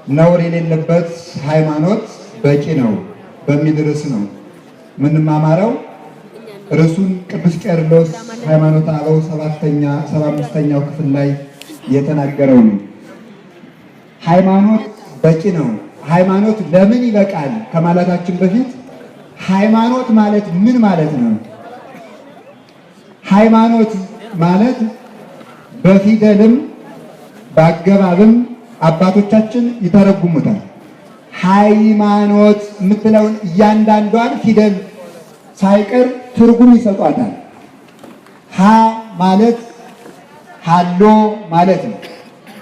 ነውር የሌለበት ሃይማኖት በቂ ነው በሚል ርዕስ ነው የምንማማረው። ርዕሱን ቅዱስ ቄርሎስ ሃይማኖተ አበው 75ኛው ክፍል ላይ የተናገረው ነው። ሃይማኖት በቂ ነው። ሃይማኖት ለምን ይበቃል ከማለታችን በፊት ሃይማኖት ማለት ምን ማለት ነው? ሃይማኖት ማለት በፊደልም በአገባብም አባቶቻችን ይተረጉሙታል። ሃይማኖት የምትለውን እያንዳንዷን ፊደል ሳይቀር ትርጉም ይሰጧታል። ሀ ማለት ሃሎ ማለት ነው፣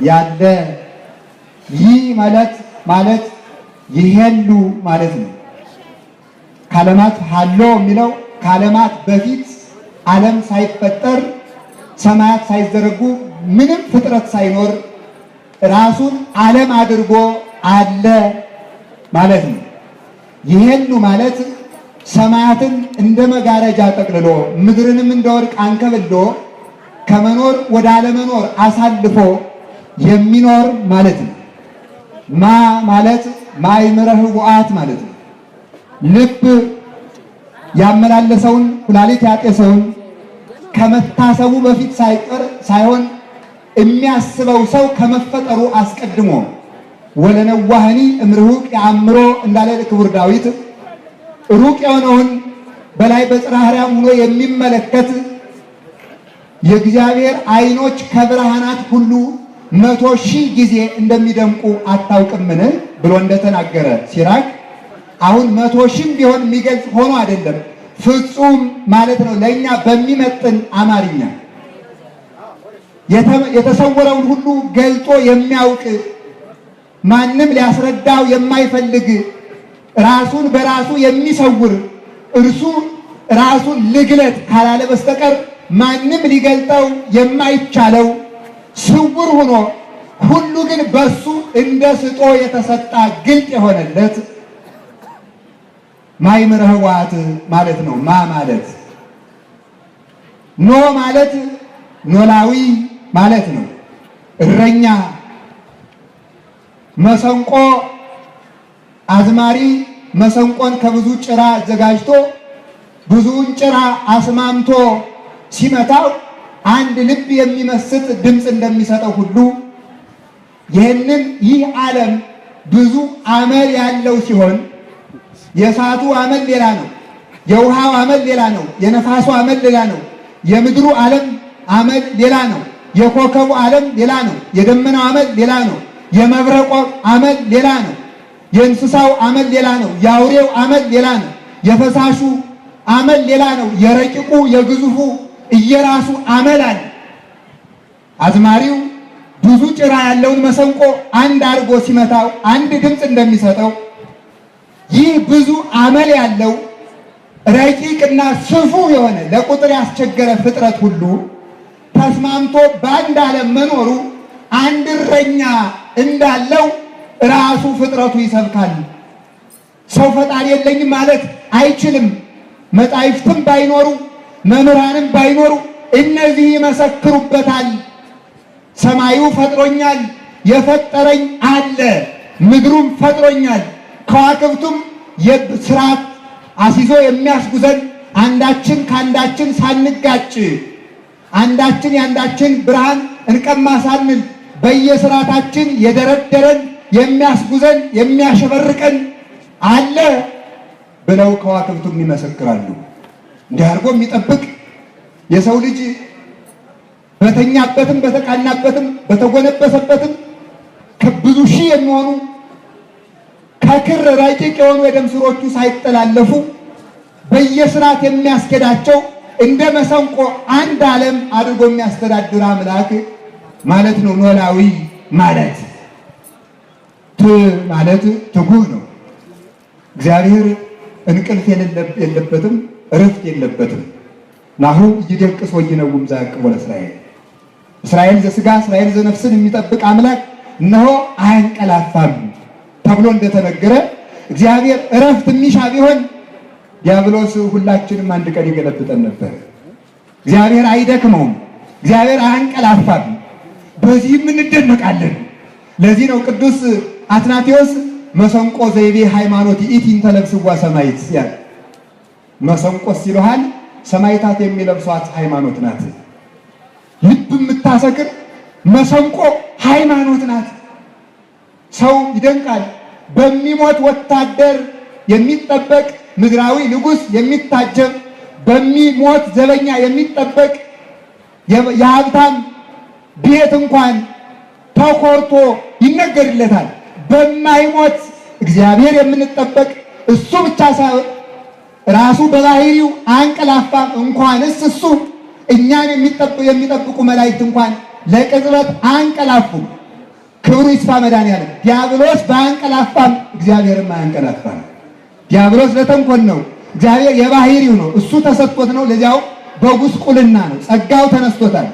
ያለ። ይህ ማለት ይሄሉ ማለት ነው። ከዓለማት ሃሎ የሚለው ከዓለማት በፊት ዓለም ሳይፈጠር ሰማያት ሳይዘረጉ ምንም ፍጥረት ሳይኖር ራሱን ዓለም አድርጎ አለ ማለት ነው። ይሄሉ ማለት ሰማያትን እንደ መጋረጃ ጠቅልሎ ምድርንም እንደ ወርቅ አንከብሎ ከመኖር ወደ አለመኖር አሳልፎ የሚኖር ማለት ነው። ማ ማለት ማእምረ ኅቡዓት ማለት ነው። ልብ ያመላለሰውን ኩላሊት ያጤሰውን ከመታሰቡ በፊት ሳይሆን የሚያስበው ሰው ከመፈጠሩ አስቀድሞ ወለነዋህኒ እምርሁቅ የአእምሮ እንዳለ ክቡር ዳዊት ሩቅ የሆነውን በላይ በጽርሐ አርያም ሆኖ የሚመለከት የእግዚአብሔር ዓይኖች ከብርሃናት ሁሉ 100,000 ጊዜ እንደሚደምቁ አታውቅምን ብሎ እንደተናገረ ሲራክ፣ አሁን 100,000 ቢሆን የሚገልጽ ሆኖ አይደለም፣ ፍጹም ማለት ነው። ለእኛ በሚመጥን አማርኛ የተሰወረውን ሁሉ ገልጦ የሚያውቅ ማንም ሊያስረዳው የማይፈልግ ራሱን በራሱ የሚሰውር እርሱ ራሱን ልግለጥ ካላለ በስተቀር ማንም ሊገልጠው የማይቻለው ስውር ሆኖ ሁሉ ግን በሱ እንደ ስጦ የተሰጣ ግልጥ የሆነለት ማእምረ ኅቡዓት ማለት ነው። ማ ማለት ኖ ማለት ኖላዊ ማለት ነው። እረኛ፣ መሰንቆ አዝማሪ መሰንቆን ከብዙ ጭራ አዘጋጅቶ ብዙውን ጭራ አስማምቶ ሲመታው አንድ ልብ የሚመስጥ ድምፅ እንደሚሰጠው ሁሉ ይህ ዓለም ብዙ አመል ያለው ሲሆን የእሳቱ አመል ሌላ ነው፣ የውሃው አመል ሌላ ነው፣ የነፋሱ አመል ሌላ ነው፣ የምድሩ ዓለም አመል ሌላ ነው፣ የኮከቡ ዓለም ሌላ ነው፣ የደመናው አመል ሌላ ነው፣ የመብረቆ አመል ሌላ ነው፣ የእንስሳው አመል ሌላ ነው፣ የአውሬው አመል ሌላ ነው፣ የፈሳሹ አመል ሌላ ነው፣ የረቂቁ የግዙፉ እየራሱ አመል አለ። አዝማሪው ብዙ ጭራ ያለውን መሰንቆ አንድ አድርጎ ሲመታው አንድ ድምፅ እንደሚሰጠው ይህ ብዙ አመል ያለው ረቂቅና ስፉ የሆነ ለቁጥር ያስቸገረ ፍጥረት ሁሉ ተስማምቶ በአንድ ዓለም መኖሩ አንድ እረኛ እንዳለው ራሱ ፍጥረቱ ይሰብካል። ሰው ፈጣሪ የለኝም ማለት አይችልም። መጻሕፍትም ባይኖሩ መምህራንም ባይኖሩ እነዚህ ይመሰክሩበታል። ሰማዩ ፈጥሮኛል፣ የፈጠረኝ አለ፣ ምድሩም ፈጥሮኛል፣ ከዋክብቱም የስርዓት አስይዞ የሚያስጉዘን አንዳችን ከአንዳችን ሳንጋጭ አንዳችን የአንዳችን ብርሃን እንቀማ ሳንል በየስርዓታችን የደረደረን የሚያስጉዘን የሚያሸበርቀን አለ ብለው ከዋክብቱም ይመሰክራሉ። እንዲህ አድርጎ የሚጠብቅ የሰው ልጅ በተኛበትም በተቃናበትም በተጎነበሰበትም ከብዙ ሺህ የሚሆኑ ከክር ረቂቅ የሆኑ የደም ስሮቹ ሳይጠላለፉ በየስርዓት የሚያስኬዳቸው እንደ መሰንቆ አንድ ዓለም አድርጎ የሚያስተዳድር አምላክ ማለት ነው። ኖላዊ ማለት ማለት ትጉህ ነው። እግዚአብሔር እንቅልፍ የለበትም፣ እረፍት የለበትም። ናሁ ይደቅስ ወይነውም ዘያዕቅቦ ለእስራኤል እስራኤል ዘሥጋ እስራኤል ዘነፍስን የሚጠብቅ አምላክ እነሆ አያንቀላፋም ተብሎ እንደተነገረ እግዚአብሔር እረፍት የሚሻ ቢሆን ዲያብሎስ ሁላችንም አንድ ቀን ይገለብጠን ነበር። እግዚአብሔር አይደክመውም፣ እግዚአብሔር አያንቀላፋም። በዚህም እንደነቃለን። ለዚህ ነው ቅዱስ አትናቴዎስ መሰንቆ ዘይቤ ሃይማኖት ይእቲ እንተለብስዋ ሰማይት ያለ መሰንቆ ሲሉሃል ሰማይታት የሚለብሷት ሃይማኖት ናት። ልብ የምታሰክር መሰንቆ ሃይማኖት ናት። ሰው ይደንቃል። በሚሞት ወታደር የሚጠበቅ ምድራዊ ንጉሥ የሚታጀብ በሚሞት ዘበኛ የሚጠበቅ የሀብታም ቤት እንኳን ተኮርቶ ይነገርለታል። በማይሞት እግዚአብሔር የምንጠበቅ እሱ ብቻ ሳይሆን ራሱ በባህሪው አንቀላፋም። እንኳንስ እሱ እኛን የሚጠብቁ መላእክት እንኳን ለቅጽበት አንቀላፉም። ክብሩ ይስፋ መድኃኒዓለም። ዲያብሎስ በአንቀላፋም እግዚአብሔርም አያንቀላፋም። ዲያብሎስ ለተንኮል ነው፣ እግዚአብሔር የባህሪው ነው። እሱ ተሰጥቶት ነው። ለዚያው በጉስቁልና ነው፣ ጸጋው ተነስቶታል።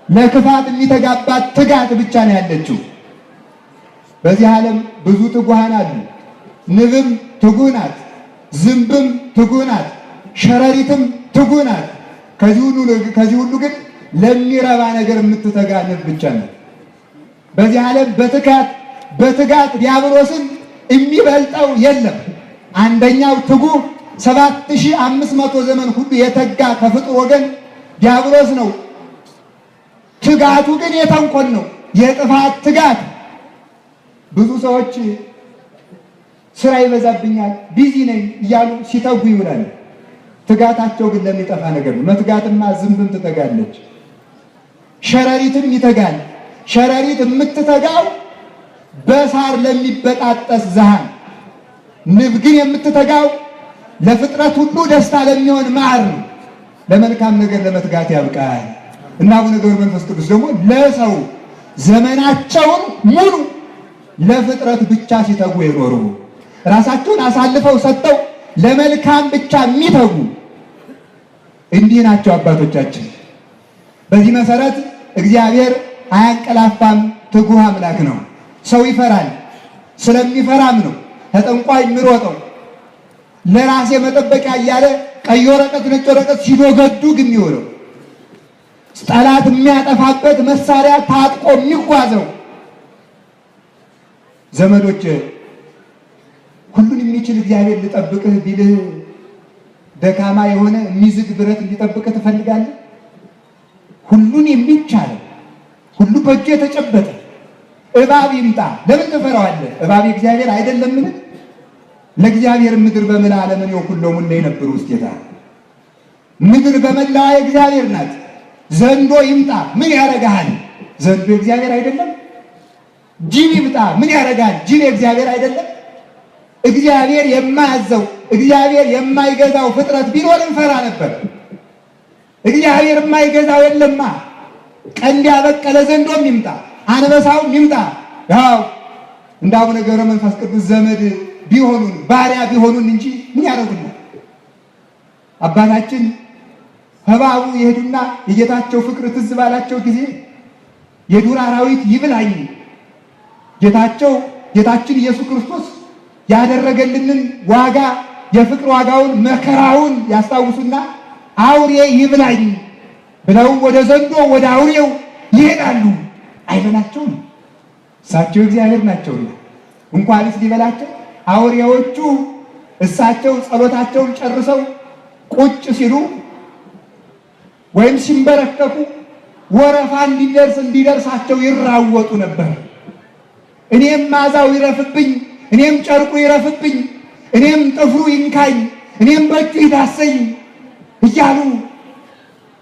ለክፋት የሚተጋባት ትጋት ብቻ ነው ያለችው። በዚህ ዓለም ብዙ ትጉሃን አሉ። ንብም ትጉህ ናት፣ ዝንብም ትጉህ ናት፣ ሸረሪትም ትጉህ ናት። ከዚህ ሁሉ ግን ለሚረባ ነገር የምትተጋ ንብ ብቻ ናት። በዚህ ዓለም በትጋት ዲያብሎስን የሚበልጠው የለም። አንደኛው ትጉህ 7500 ዘመን ሁሉ የተጋ ከፍጡር ወገን ዲያብሎስ ነው። ትጋቱ ግን የተንኮል ነው፣ የጥፋት ትጋት። ብዙ ሰዎች ስራ ይበዛብኛል፣ ቢዚ ነኝ እያሉ ሲተጉ ይውላል። ትጋታቸው ግን ለሚጠፋ ነገር ነው። መትጋትማ ዝንብም ትተጋለች፣ ሸረሪትም ይተጋል። ሸረሪት የምትተጋው በሳር ለሚበጣጠስ ዘሃን፣ ንብ ግን የምትተጋው ለፍጥረት ሁሉ ደስታ ለሚሆን ማር ነው። ለመልካም ነገር ለመትጋት ያብቃል። እና አቡነ ገብረ መንፈስ ቅዱስ ደግሞ ለሰው ዘመናቸውን ሙሉ ለፍጥረት ብቻ ሲተጉ የኖሩ ራሳቸውን አሳልፈው ሰጥተው ለመልካም ብቻ የሚተጉ እንዲህ ናቸው አባቶቻችን። በዚህ መሰረት እግዚአብሔር አያንቀላፋም፣ ትጉህ አምላክ ነው። ሰው ይፈራል፣ ስለሚፈራም ነው ተጠንቋይ የሚሮጠው። ለራሴ መጠበቂያ እያለ ቀይ ወረቀት ነጭ ወረቀት ሲዶገዱግ የሚውለው፣ ጠላት የሚያጠፋበት መሳሪያ ታጥቆ የሚጓዘው። ዘመዶች ሁሉን የሚችል እግዚአብሔር ልጠብቅህ ቢልህ ደካማ የሆነ የሚዝግ ብረት እንዲጠብቅህ ትፈልጋለህ? ሁሉን የሚቻለው ሁሉ በእጁ የተጨበጠ እባብ ይምጣ ለምን ትፈራዋለህ? እባብ እግዚአብሔር አይደለምን? ለእግዚአብሔር ምድር በመላ ዓለምን የኩሎም ሁሉ የነበሩ ውስጤታ ምድር በመላዋ የእግዚአብሔር ናት። ዘንዶ ይምጣ ምን ያደርግሃል? ዘንዶ እግዚአብሔር አይደለም? ጅብ ይምጣ ምን ያደርጋል? ጅብ እግዚአብሔር አይደለም? እግዚአብሔር የማያዘው እግዚአብሔር የማይገዛው ፍጥረት ቢኖር እንፈራ ነበር። እግዚአብሔር የማይገዛው የለማ። ቀንድ ያበቀለ ዘንዶም ይምጣ አንበሳውም ይምጣ ያው እንደ አቡነ ገብረ መንፈስ ቅዱስ ዘመድ ቢሆኑን ባሪያ ቢሆኑን እንጂ ምን ያደርጉናል? አባታችን እባቡ ይሄዱና የጌታቸው ፍቅር ትዝ ባላቸው ጊዜ የዱር አራዊት ይብላኝ ጌታችን ኢየሱስ ክርስቶስ ያደረገልንን ዋጋ የፍቅር ዋጋውን መከራውን ያስታውሱና አውሬ ይብላኝ ብለው ወደ ዘንዶ ወደ አውሬው ይሄዳሉ። አይበላቸውም፣ እሳቸው እግዚአብሔር ናቸውና እንኳንስ ሊበላቸው አውሬዎቹ እሳቸው ጸሎታቸውን ጨርሰው ቁጭ ሲሉ ወይም ሲንበረከኩ ወረፋ እንዲደርሳቸው ይራወጡ ነበር። እኔም ማዛው ይረፍብኝ፣ እኔም ጨርቁ ይረፍብኝ፣ እኔም ጥፍሩ ይንካኝ፣ እኔም በእጁ ይዳሰኝ እያሉ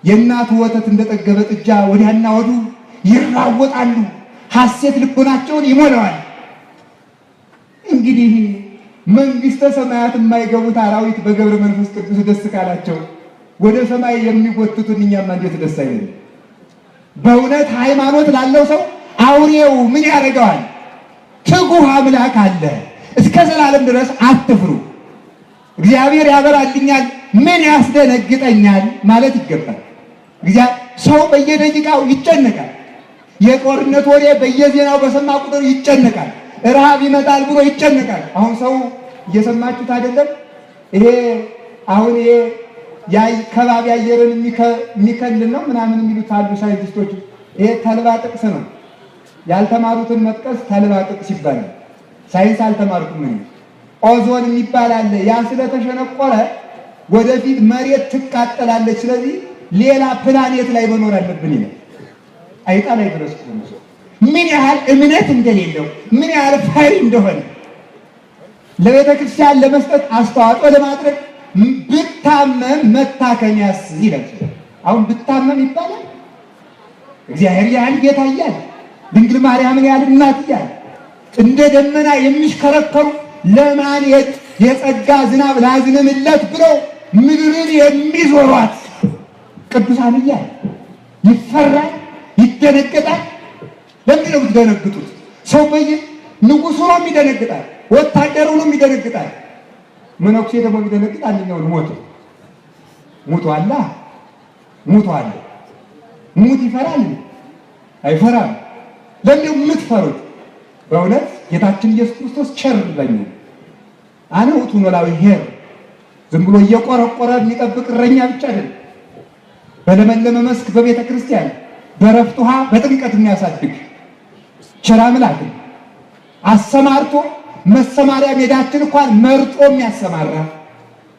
የእናቱ ወተት እንደጠገበ ጥጃ ወዲያና ወዱ ይራወጣሉ። ሐሴት ልቦናቸውን ይሞላዋል። እንግዲህ መንግሥተ ሰማያት የማይገቡት አራዊት በገብረ መንፈስ ቅዱስ ደስ ካላቸው ወደ ሰማይ የሚጎትቱን እኛማ እንዴት ደስ አይለንም? በእውነት ሃይማኖት ላለው ሰው አውሬው ምን ያደርገዋል? ትጉህ አምላክ አለ። እስከ ዘላለም ድረስ አትፍሩ፣ እግዚአብሔር ያበራልኛል፣ ምን ያስደነግጠኛል ማለት ይገባል። ሰው በየደቂቃው ይጨነቃል። የጦርነት ወሬ በየዜናው በሰማ ቁጥር ይጨነቃል። ረሃብ ይመጣል ብሎ ይጨነቃል። አሁን ሰው እየሰማችሁት አይደለም? ይሄ አሁን ይሄ ከባቢ አየርን የሚከልል ነው ምናምን የሚሉት አሉ ሳይንቲስቶች። ይሄ ተልባ ጥቅስ ነው። ያልተማሩትን መጥቀስ ተልባ ጥቅስ ይባላል። ሳይንስ አልተማርኩም እኔ። ኦዞን የሚባል አለ። ያ ስለተሸነቆረ ወደፊት መሬት ትቃጠላለች። ስለዚህ ሌላ ፕላኔት ላይ መኖር አለብን ይላል። አይጣ ላይ ድረስ ምን ያህል እምነት እንደሌለው ምን ያህል ፈሪ እንደሆነ ለቤተ ክርስቲያን ለመስጠት አስተዋጽኦ ለማድረግ ብታመም መታከሚያስ ይላል። አሁን ብታመም ይባላል። እግዚአብሔር ያህል ጌታ እያለ ድንግል ማርያምን ያህል እናት እያለ እንደ ደመና የሚሽከረከሩ ለማን የጸጋ ዝናብ ላዝንምለት ብለው ምድርን የሚዞሯት ቅዱሳን እያለ ይፈራል፣ ይደነግጣል። ለምን ነው የምትደነግጡት? ሰው ንጉሱ ነው የሚደነግጣል፣ ወታደሩ ነው የሚደነግጣል። መነኩሴ ደግሞ የሚደነግጥ አንደኛው ሙቷላ ሙቷል። ሙት ይፈራል አይፈራም? ለምን የምትፈሩት? በእውነት ጌታችን ኢየሱስ ክርስቶስ ቸር ለኛ አነ ውእቱ ኖላዊ ኄር ዝም ብሎ እየቆረቆረ የሚጠብቅ እረኛ ብቻ አይደለም። በለመለመ መስክ በቤተ ክርስቲያን በረፍት ውሃ በጥምቀት የሚያሳድግ ቸር አምላክ አሰማርቶ መሰማሪያ ሜዳችን እንኳን መርጦ የሚያሰማራ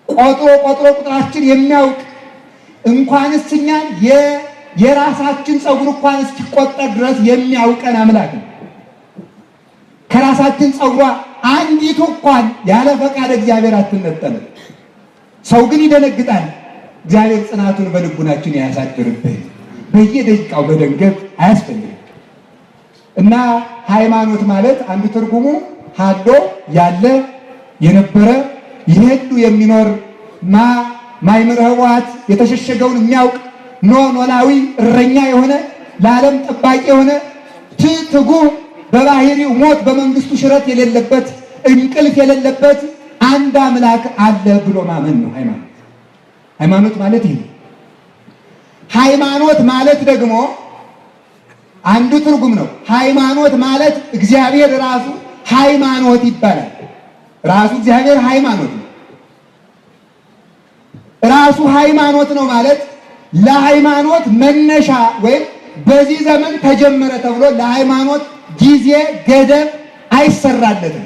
ቆጥሮ ቁጥራችን የሚያውቅ እንኳንስ እኛን የራሳችን ፀጉር እንኳን እስኪቆጠር ድረስ የሚያውቀን አምላክ ነው። ከራሳችን ፀጉሯ አንዲቱ እንኳን ያለ ፈቃድ እግዚአብሔር አትነጠልም። ሰው ግን ይደነግጣል። እግዚአብሔር ጽናቱን በልቡናችን ያሳድርብን። በየደቂቃው መደንገጥ አያስፈልግም። እና ሃይማኖት ማለት አንዱ ትርጉሙ ሀሎ ያለ የነበረ ይሄዱ የሚኖር ማይምር ህዋት የተሸሸገውን የሚያውቅ ኖላዊ እረኛ የሆነ ለዓለም ጠባቂ የሆነ ትጉ በባህሪው ሞት በመንግስቱ ሽረት የሌለበት እንቅልፍ የሌለበት አንድ አምላክ አለ ብሎ ማመን ነው ሃይማኖት። ሃይማኖት ማለት ይሄ። ሃይማኖት ማለት ደግሞ አንዱ ትርጉም ነው። ሃይማኖት ማለት እግዚአብሔር ራሱ ሃይማኖት ይባላል። ራሱ እግዚአብሔር ሃይማኖት ነው። ራሱ ሃይማኖት ነው ማለት ለሃይማኖት መነሻ ወይም በዚህ ዘመን ተጀመረ ተብሎ ለሃይማኖት ጊዜ ገደብ አይሰራለትም።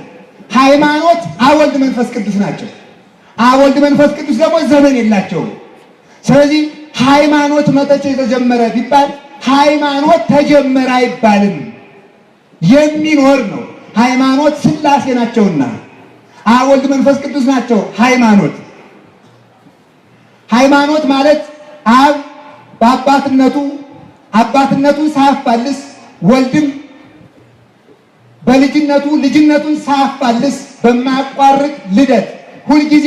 ሃይማኖት አብ ወልድ መንፈስ ቅዱስ ናቸው። አብ ወልድ መንፈስ ቅዱስ ደግሞ ዘመን የላቸውም። ስለዚህ ሃይማኖት መቼ ተጀመረ ቢባል ሃይማኖት ተጀመረ አይባልም፣ የሚኖር ነው። ሃይማኖት ሥላሴ ናቸውና አብ ወልድ መንፈስ ቅዱስ ናቸው ሃይማኖት። ሃይማኖት ማለት አብ አባትነቱን ሳያፋልስ ወልድም በልጅነቱ ልጅነቱን ሳያፋልስ በማያቋርጥ ልደት ሁልጊዜ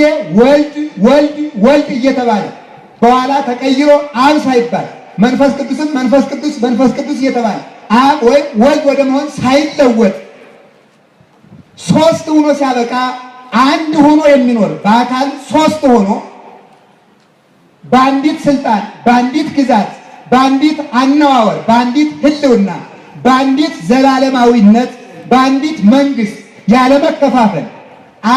ወልድ እየተባለ በኋላ ተቀይሮ አብ ሳይባል መንፈስ ቅዱስ እየተባለ አብ ወይም ወልድ ወደ መሆን ሳይለወጥ ሶስት ሆኖ ሲያበቃ አንድ ሆኖ የሚኖር በአካል ሶስት ሆኖ በአንዲት ስልጣን፣ በአንዲት ግዛት፣ በአንዲት አነዋወር፣ በአንዲት ህልውና፣ በአንዲት ዘላለማዊነት፣ በአንዲት መንግስት ያለመከፋፈል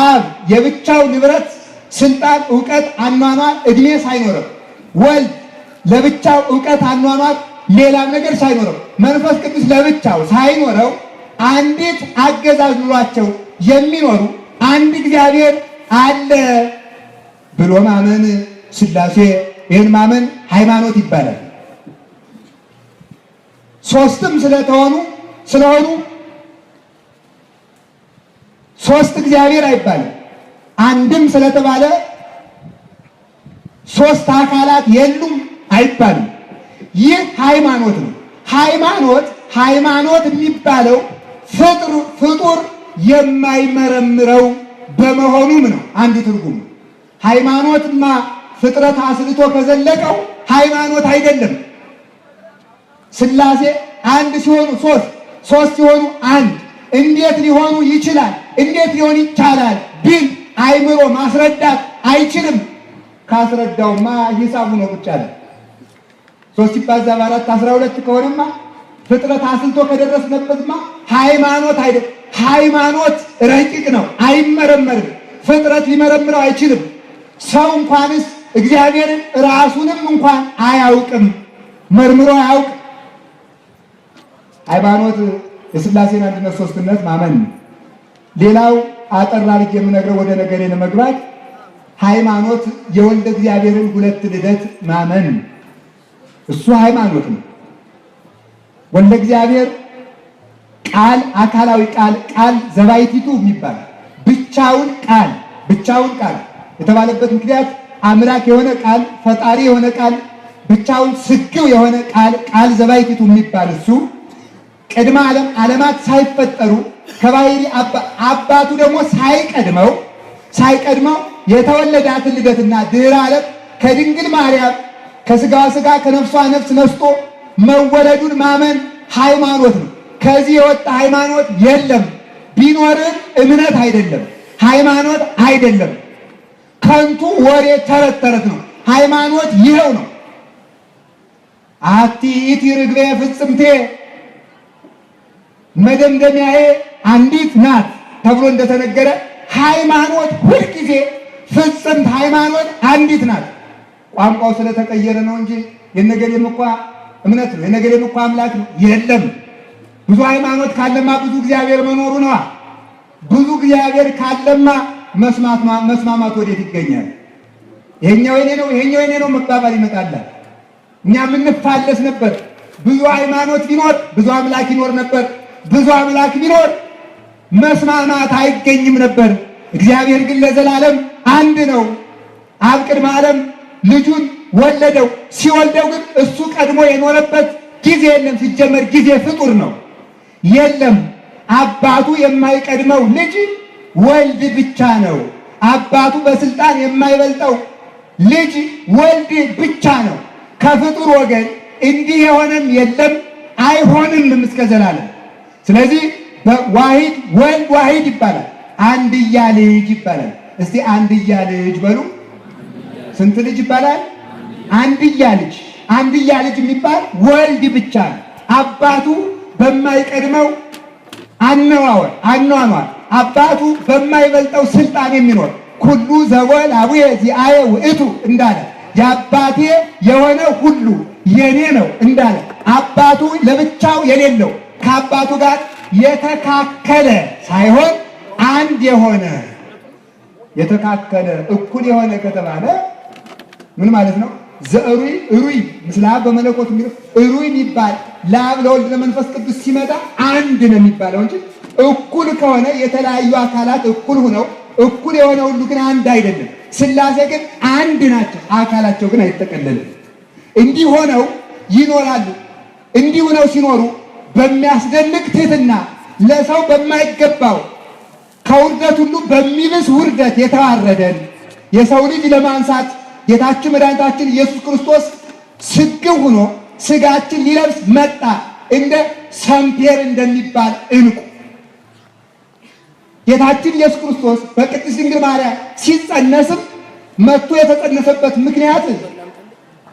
አብ የብቻው ንብረት፣ ስልጣን፣ ዕውቀት፣ አኗኗር፣ እድሜ ሳይኖረው ወልድ ለብቻው ዕውቀት፣ አኗኗር፣ ሌላም ነገር ሳይኖረው መንፈስ ቅዱስ ለብቻው ሳይኖረው አንዲት አገዛዝ ኑሯቸው የሚኖሩ አንድ እግዚአብሔር አለ ብሎ ማመን ሥላሴ፣ ይህን ማመን ሃይማኖት ይባላል። ሶስትም ስለሆኑ ሶስት እግዚአብሔር አይባልም። አንድም ስለተባለ ሶስት አካላት የሉም አይባልም። ይህ ሃይማኖት ነው። ሃይማኖት የሚባለው ፍጡር የማይመረምረው በመሆኑም ነው አንዱ ትርጉም። ሃይማኖትማ ፍጥረት አስልቶ ከዘለቀው ሃይማኖት አይደለም። ሥላሴ አንድ ሲሆኑ ሶስት ሲሆኑ አንድ እንዴት ሊሆኑ ይችላል? እንዴት ሊሆን ይቻላል ቢል አይምሮ ማስረዳት አይችልም። ካስረዳውማ ሂሳቡ ነው ቁጭ ያለ። 3 ሲባዛ በ4 12 ከሆነማ ፍጥረት አስልቶ ከደረስነበትማ ሃይማኖት አይደለም። ሃይማኖት ረቂቅ ነው፣ አይመረመርም። ፍጥረት ሊመረምረው አይችልም። ሰው እንኳንስ እግዚአብሔርን ራሱንም እንኳን አያውቅም፣ መርምሮ አያውቅም። ሃይማኖት የሥላሴን አንድነት ሶስትነት ማመን ነው። ሌላው አጠር አድርጌ የምነግረው ወደ ነገሬ ለመግባት ሃይማኖት የወልደ እግዚአብሔርን ሁለት ልደት ማመን እሱ ሃይማኖት ነው። ወልደ እግዚአብሔር ቃል አካላዊ ቃል ዘባይቲቱ የሚባል ብቻውን ቃል የተባለበት ምክንያት አምላክ የሆነ ቃል ፈጣሪ የሆነ ቃል ብቻውን ስግው የሆነ ቃል ዘባይቲቱ የሚባል እሱ ቅድመ ዓለማት ሳይፈጠሩ ከባህሪ አባቱ ደግሞ ሳይቀድመው የተወለዳትን ልደትና ድህረ ዓለም ከድንግል ማርያም ከስጋዋ ስጋ ከነፍሷ ነፍስ ነስቶ መወለዱን ማመን ሃይማኖት ነው። ከዚህ የወጣ ሃይማኖት የለም። ቢኖርም እምነት አይደለም፣ ሃይማኖት አይደለም። ከንቱ ወሬ ተረት ነው። ሃይማኖት ይኸው ነው። አቲ ኢቲ ርግቤ ፍጽምቴ መደምደሚያዬ አንዲት ናት ተብሎ እንደተነገረ ሃይማኖት ሁልጊዜ ፍጽምት ሃይማኖት አንዲት ናት። ቋንቋው ስለተቀየረ ነው እንጂ የነገሌም እኮ እምነት ነው፣ የነገሌም እኮ አምላክ ነው የለም። ብዙ ሃይማኖት ካለማ ብዙ እግዚአብሔር መኖሩ ነዋ። ብዙ እግዚአብሔር ካለማ መስማማት ወዴት ይገኛል? ይሄኛው የኔ ነው ይሄኛው የኔ ነው መባባል ይመጣል። እኛ የምንፋለስ ነበር። ብዙ ሃይማኖት ቢኖር ብዙ አምላክ ይኖር ነበር። ብዙ አምላክ ቢኖር መስማማት አይገኝም ነበር። እግዚአብሔር ግን ለዘላለም አንድ ነው። አብ ቅድመ ዓለም ልጁን ወለደው። ሲወልደው ግን እሱ ቀድሞ የኖረበት ጊዜ የለም። ሲጀመር ጊዜ ፍጡር ነው፣ የለም። አባቱ የማይቀድመው ልጅ ወልድ ብቻ ነው። አባቱ በስልጣን የማይበልጠው ልጅ ወልድ ብቻ ነው። ከፍጡር ወገን እንዲህ የሆነም የለም አይሆንም እስከ ዘላለም። ስለዚህ ዋሂድ ወልድ ዋሂድ ይባላል፣ አንድያ ልጅ ይባላል። እስቲ አንድያ ልጅ በሉ። ስንት ልጅ ይባላል? አንድያ ልጅ። አንድያ ልጅ የሚባል ወልድ ብቻ ነው። አባቱ በማይቀድመው አኗኗር አባቱ በማይበልጠው ስልጣን የሚኖር ኩሉ ዘወል አቡየ ዚአየ ውእቱ እንዳለ የአባቴ የሆነ ሁሉ የኔ ነው እንዳለ አባቱ ለብቻው የሌለው ከአባቱ ጋር የተካከለ ሳይሆን አንድ የሆነ የተካከለ እኩል የሆነ ከተባለ ምን ማለት ነው? ዘእሩይ እሩይ ምስለ አብ በመለኮት የሚለው እሩይ የሚባል ለአብ ለወልድ ለመንፈስ ቅዱስ ሲመጣ አንድ ነው የሚባለው እንጂ እኩል ከሆነ የተለያዩ አካላት እኩል ሆነው እኩል የሆነ ሁሉ ግን አንድ አይደለም። ሥላሴ ግን አንድ ናቸው፣ አካላቸው ግን አይጠቀለልም። እንዲህ ሆነው ይኖራሉ። እንዲህ ሆነው ሲኖሩ በሚያስደንቅ ትሕትና ለሰው በማይገባው ከውርደት ሁሉ በሚብስ ውርደት የተዋረደን የሰው ልጅ ለማንሳት ጌታችን መድኃኒታችን ኢየሱስ ክርስቶስ ስግው ሆኖ ስጋችን ሊለብስ መጣ። እንደ ሰምፔር እንደሚባል ዕንቁ ጌታችን ኢየሱስ ክርስቶስ በቅድስት ድንግል ማርያም ሲጸነስም መጥቶ የተጸነሰበት ምክንያት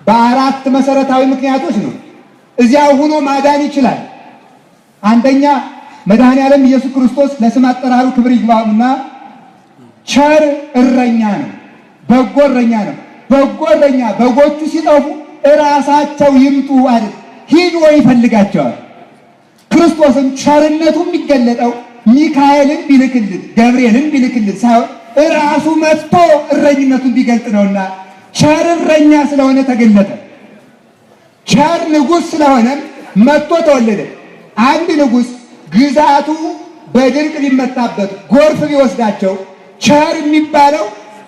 በአራት መሰረታዊ ምክንያቶች ነው። እዚያው ሆኖ ማዳን ይችላል። አንደኛ መድኃኔዓለም ኢየሱስ ክርስቶስ ለስም አጠራሩ ክብር ይግባውና ቸር እረኛ ነው፣ በጎ እረኛ ነው። በጎ እረኛ በጎቹ ሲጠፉ እራሳቸው ይምጡ አይደል፣ ሂዶ ይፈልጋቸዋል። ክርስቶስም ቸርነቱ የሚገለጠው ሚካኤልን ቢልክልን ገብርኤልን ቢልክልን ሳይሆን እራሱ መጥቶ እረኝነቱን ቢገልጥ ነውና ቸር እረኛ ስለሆነ ተገለጠ። ቸር ንጉሥ ስለሆነ መጥቶ ተወለደ። አንድ ንጉሥ ግዛቱ በድርቅ ቢመታበት ጎርፍ ቢወስዳቸው ቸር የሚባለው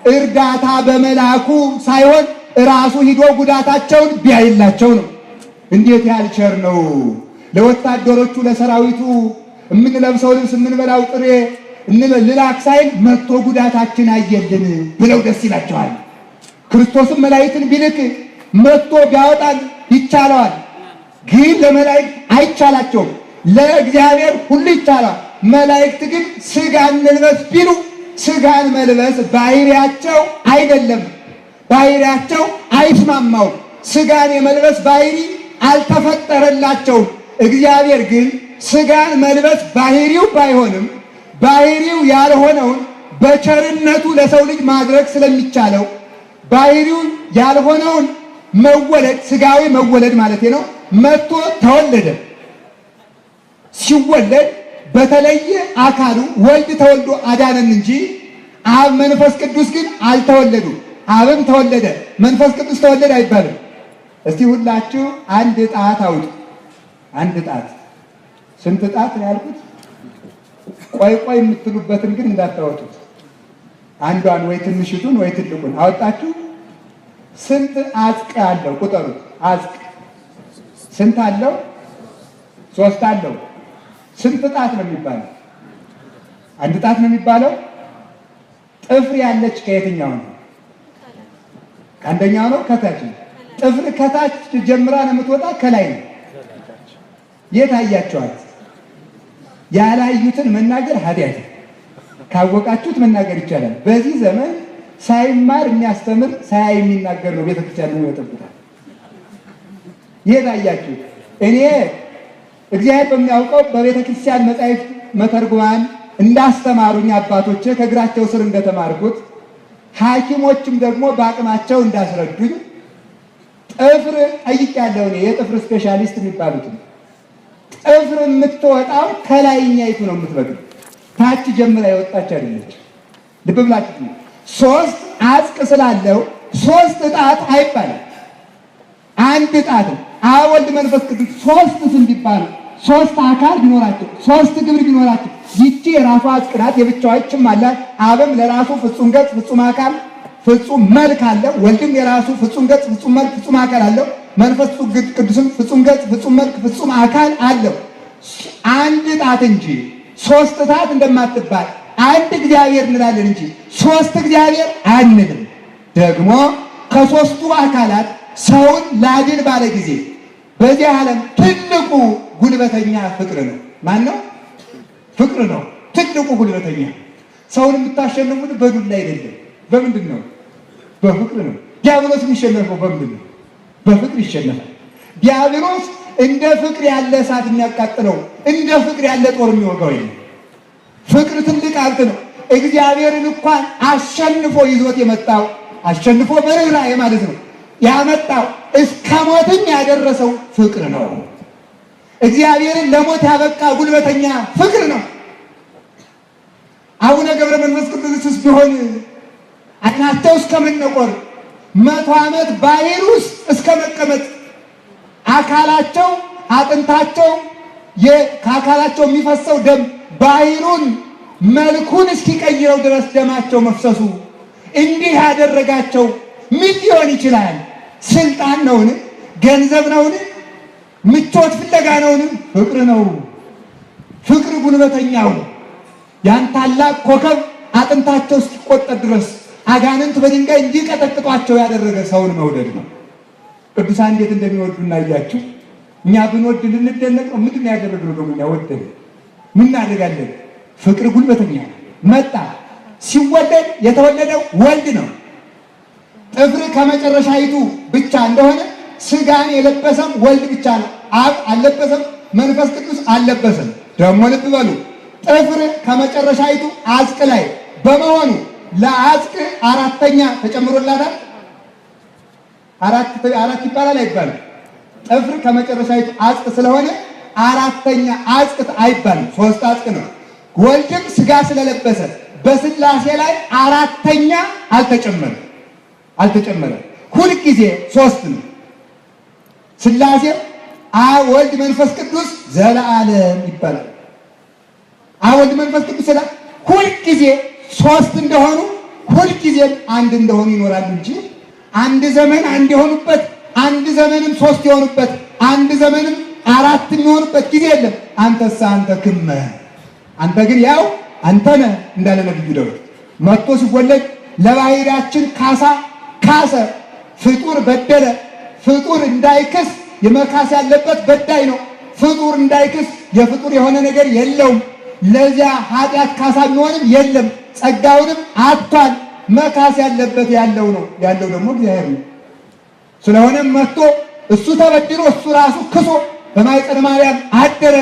እርዳታ በመላኩ ሳይሆን ራሱ ሂዶ ጉዳታቸውን ቢያይላቸው ነው። እንዴት ያህል ቸር ነው! ለወታደሮቹ ለሰራዊቱ የምንለብሰው ልብስ የምንበላው ጥሬ ልላክ ሳይል መጥቶ ጉዳታችን አየልን ብለው ደስ ይላቸዋል። ክርስቶስም መላእክትን ቢልክ መጥቶ ቢያወጣን ይቻለዋል። ግን ለመላእክት አይቻላቸውም። ለእግዚአብሔር ሁሉ ይቻላል። መላእክት ግን ስጋን መልበስ ቢሉ ስጋን መልበስ ባህሪያቸው አይደለም፣ ባህሪያቸው አይስማማው። ስጋን የመልበስ ባህሪ አልተፈጠረላቸውም። እግዚአብሔር ግን ስጋን መልበስ ባህሪው ባይሆንም ባህሪው ያልሆነውን በቸርነቱ ለሰው ልጅ ማድረግ ስለሚቻለው ባህሪው ያልሆነውን መወለድ ስጋዊ መወለድ ማለት ነው መጥቶ ተወለደ። ሲወለድ በተለየ አካሉ ወልድ ተወልዶ አዳነን እንጂ አብ መንፈስ ቅዱስ ግን አልተወለዱ። አብም ተወለደ መንፈስ ቅዱስ ተወለደ አይባልም። እስቲ ሁላችሁ አንድ ጣት አውጡ። አንድ ጣት ስንት ጣት ነው ያልኩት? ቆይ ቆይ የምትሉበትን ግን እንዳታወጡት። አንዷን ወይ ትንሽቱን ወይ ትልቁን አወጣችሁ። ስንት አጽቅ አለው? ቁጠሩት። አጽቅ ስንት አለው? 3 አለው። ስንት ጣት ነው የሚባለው? አንድ ጣት ነው የሚባለው። ጥፍር ያለች ከየትኛው ነው? ከአንደኛው ነው? ከታች ነው? ጥፍር ከታች ጀምራ ነው የምትወጣ? ከላይ ነው? የት አያችኋት? ያላዩትን መናገር ኃጢአት፣ ካወቃችሁት መናገር ይቻላል። በዚህ ዘመን ሳይማር የሚያስተምር ሳያይ የሚናገር ነው ቤተክርስቲያን ነው ይወጣብታል። የት አያችሁት? እኔ እግዚአብሔር በሚያውቀው በቤተክርስቲያን መጻሕፍት መተርጉማን እንዳስተማሩኝ አባቶቼ ከእግራቸው ስር እንደተማርኩት ሐኪሞችም ደግሞ በአቅማቸው እንዳስረዱኝ ጥፍር ጠይቄያለሁ። እኔ የጥፍር ስፔሻሊስት የሚባሉት ጥፍር የምትወጣው ከላይኛይቱ ነው የምትበቅል፣ ታች ጀምራ የወጣች አይደለች። ልብ ብላችሁ 3 አጽቅ ስላለው 3 ጣት አይባልም፣ አንድ ጣት ነው። አብ ወልድ መንፈስ ቅዱስ 3 ስም ቢባሉ 3 አካል ቢኖራቸው 3 ግብር ቢኖራቸው ይቺ የራሷ አጽቅ ናት፣ የብቻዋችም አላት። አብም ለራሱ ፍጹም ገጽ ፍጹም አካል ፍጹም መልክ አለው። ወልድም የራሱ ፍጹም ገጽ ፍጹም መልክ ፍጹም አካል አለው። መንፈስ ቅዱስም ፍጹም ገጽ ፍጹም መልክ ፍጹም አካል አለው። አንድ ጣት እንጂ 3 ጣት እንደማትባል አንድ እግዚአብሔር እንላለን እንጂ 3 እግዚአብሔር አንልም። ደግሞ ከ3ቱ አካላት ሰውን ላድን ባለ ጊዜ በዚህ ዓለም ትልቁ ጉልበተኛ ፍቅር ነው። ማን ነው? ፍቅር ነው ትልቁ ጉልበተኛ። ሰውን የምታሸንፉት በዱላ አይደለም። በምንድን ነው? በፍቅር ነው። ዲያብሎስ የሚሸነፈው በምንድን ነው? በፍቅር ይሸነፋል። ዲያብሎስ እንደ ፍቅር ያለ እሳት የሚያቃጥለው እንደ ፍቅር ያለ ጦር የሚወጋው የለም። ፍቅር ትልቅ ሀብት ነው። እግዚአብሔርን እንኳን አሸንፎ ይዞት የመጣው አሸንፎ በርኅራኄ ማለት ነው ያመጣው እስከ ሞትም ያደረሰው ፍቅር ነው። እግዚአብሔርን ለሞት ያበቃ ጉልበተኛ ፍቅር ነው። አቡነ ገብረ መንፈስ ቅዱስስ ቢሆን ዓይናቸው እስከ መነቆር 100 ዓመት ባሕር ውስጥ እስከ መቀመጥ አካላቸው አጥንታቸው ከአካላቸው የሚፈሰው ደም ባሕሩን መልኩን እስኪቀይረው ድረስ ደማቸው መፍሰሱ እንዲህ ያደረጋቸው ምን ሊሆን ይችላል? ስልጣን ነውን? ገንዘብ ነውን? ምቾት ፍለጋ ነውን? ፍቅር ነው። ፍቅር ጉልበተኛው ያን ታላቅ ኮከብ አጥንታቸው እስኪቆጠር ድረስ አጋንንት በድንጋይ እንዲቀጠቅጧቸው ያደረገ ሰውን መውደድ ነው። ቅዱሳን እንዴት እንደሚወዱ እናያችሁ። እኛ ብንወድ ልንደነቅ ነው። ምንድን ነው ያደረግነው? ደግሞ እኛ ወደን ምን እናደርጋለን? ፍቅር ጉልበተኛ መጣ። ሲወለድ የተወለደው ወልድ ነው። ጥፍር ከመጨረሻይቱ ብቻ እንደሆነ ስጋን የለበሰም ወልድ ብቻ ነው። አብ አልለበሰም፣ መንፈስ ቅዱስ አልለበሰም። ደግሞ ልብ በሉ ጥፍር ከመጨረሻይቱ አጽቅ ላይ በመሆኑ ለአጽቅ 4ኛ ተጨምሮላታል። 4 ይባላል አይባልም? ጥፍር ከመጨረሻይቱ አጽቅ ስለሆነ 4ኛ አጽቅ አይባልም፣ 3 አጽቅ ነው። ወልድም ስጋ ስለለበሰ በስላሴ ላይ 4ኛ አልተጨመረም። ሁልጊዜ 3 ነው። ስላሴ አብ ወልድ መንፈስ ቅዱስ ዘለዓለም ይባላል። አብ ወልድ መንፈስ ቅዱስ ሁልጊዜ 3 እንደሆኑ ሁልጊዜም አንድ እንደሆኑ ይኖራሉ እንጂ አንድ ዘመን አንድ የሆኑበት አንድ ዘመንም 3 የሆኑበት አንድ ዘመንም 4 የሚሆኑበት ጊዜ የለም። አንተሳ አንተ ክመ አንተ ግን ያው አንተ ነህ እንዳለ ነብዩ ዳዊት መጥቶ ሲወለድ ለባህሪያችን ካሰ። ፍጡር በደለ። ፍጡር እንዳይክስ የመካስ ያለበት በዳይ ነው። ፍጡር እንዳይክስ የፍጡር የሆነ ነገር የለውም። ለዚያ ኃጢአት ካሳ የሚሆንም የለም። ጸጋውንም አጥቷል። መካስ ያለበት ያለው ነው። ያለው ደግሞ እግዚአብሔር ነው። ስለሆነም መጥቶ እሱ ተበድሎ እሱ ራሱ ክሶ በማኅፀነ ማርያም አደረ።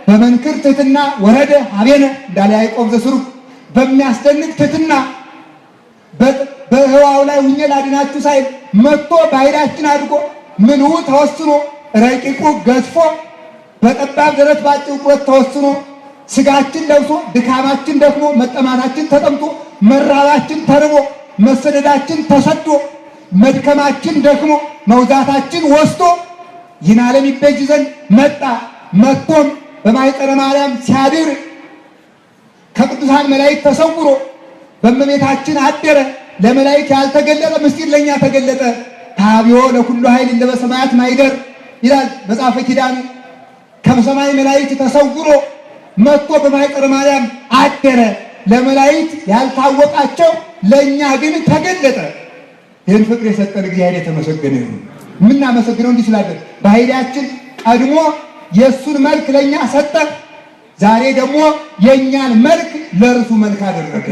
በመንክር ትሕትና ወረደ ሀቤነ እንዳለ ያዕቆብ ዘስሩግ በሚያስደንቅ ትሕትና በሕዋው ላይ ሁኜ ላድናችሁ ሳይል መጥቶ ባሕርያችን አድርጎ ምንዑ ተወስኖ ረቂቁ ገዝፎ በጠባብ ደረት ባጭር ቁመት ተወስኖ ስጋችን ለብሶ ድካማችን ደክሞ መጠማታችን ተጠምቶ መራባችን ተርቦ መሰደዳችን ተሰዶ መድከማችን ደክሞ መውዛታችን ወስቶ ይህን ዓለም ይቤዥ ዘንድ መጣ። መጥቶም በማኅፀነ ማርያም ሲያድር ከቅዱሳን መላእክት ተሰውሮ በእመቤታችን አደረ። ለመላእክት ያልተገለጠ ምስጢር ለእኛ ተገለጠ። ታቢዮ ለኩሉ ኃይል እንደ በሰማያት ማይደር ይላል መጽሐፈ ኪዳኑ። ከሰማይ መላእክት ተሰውሮ መጥቶ በማኅፀነ ማርያም አደረ። ለመላእክት ያልታወቃቸው ለእኛ ግን ተገለጠ። ይህን ፍቅር የሰጠን እግዚአብሔር የተመሰገነ ይሁን። የምናመሰግነው እንዲህ ስላለን ባህሪያችን ቀድሞ የእሱን መልክ ለእኛ ሰጠ። ዛሬ ደግሞ የእኛን መልክ ለእርሱ መልክ አደረገ።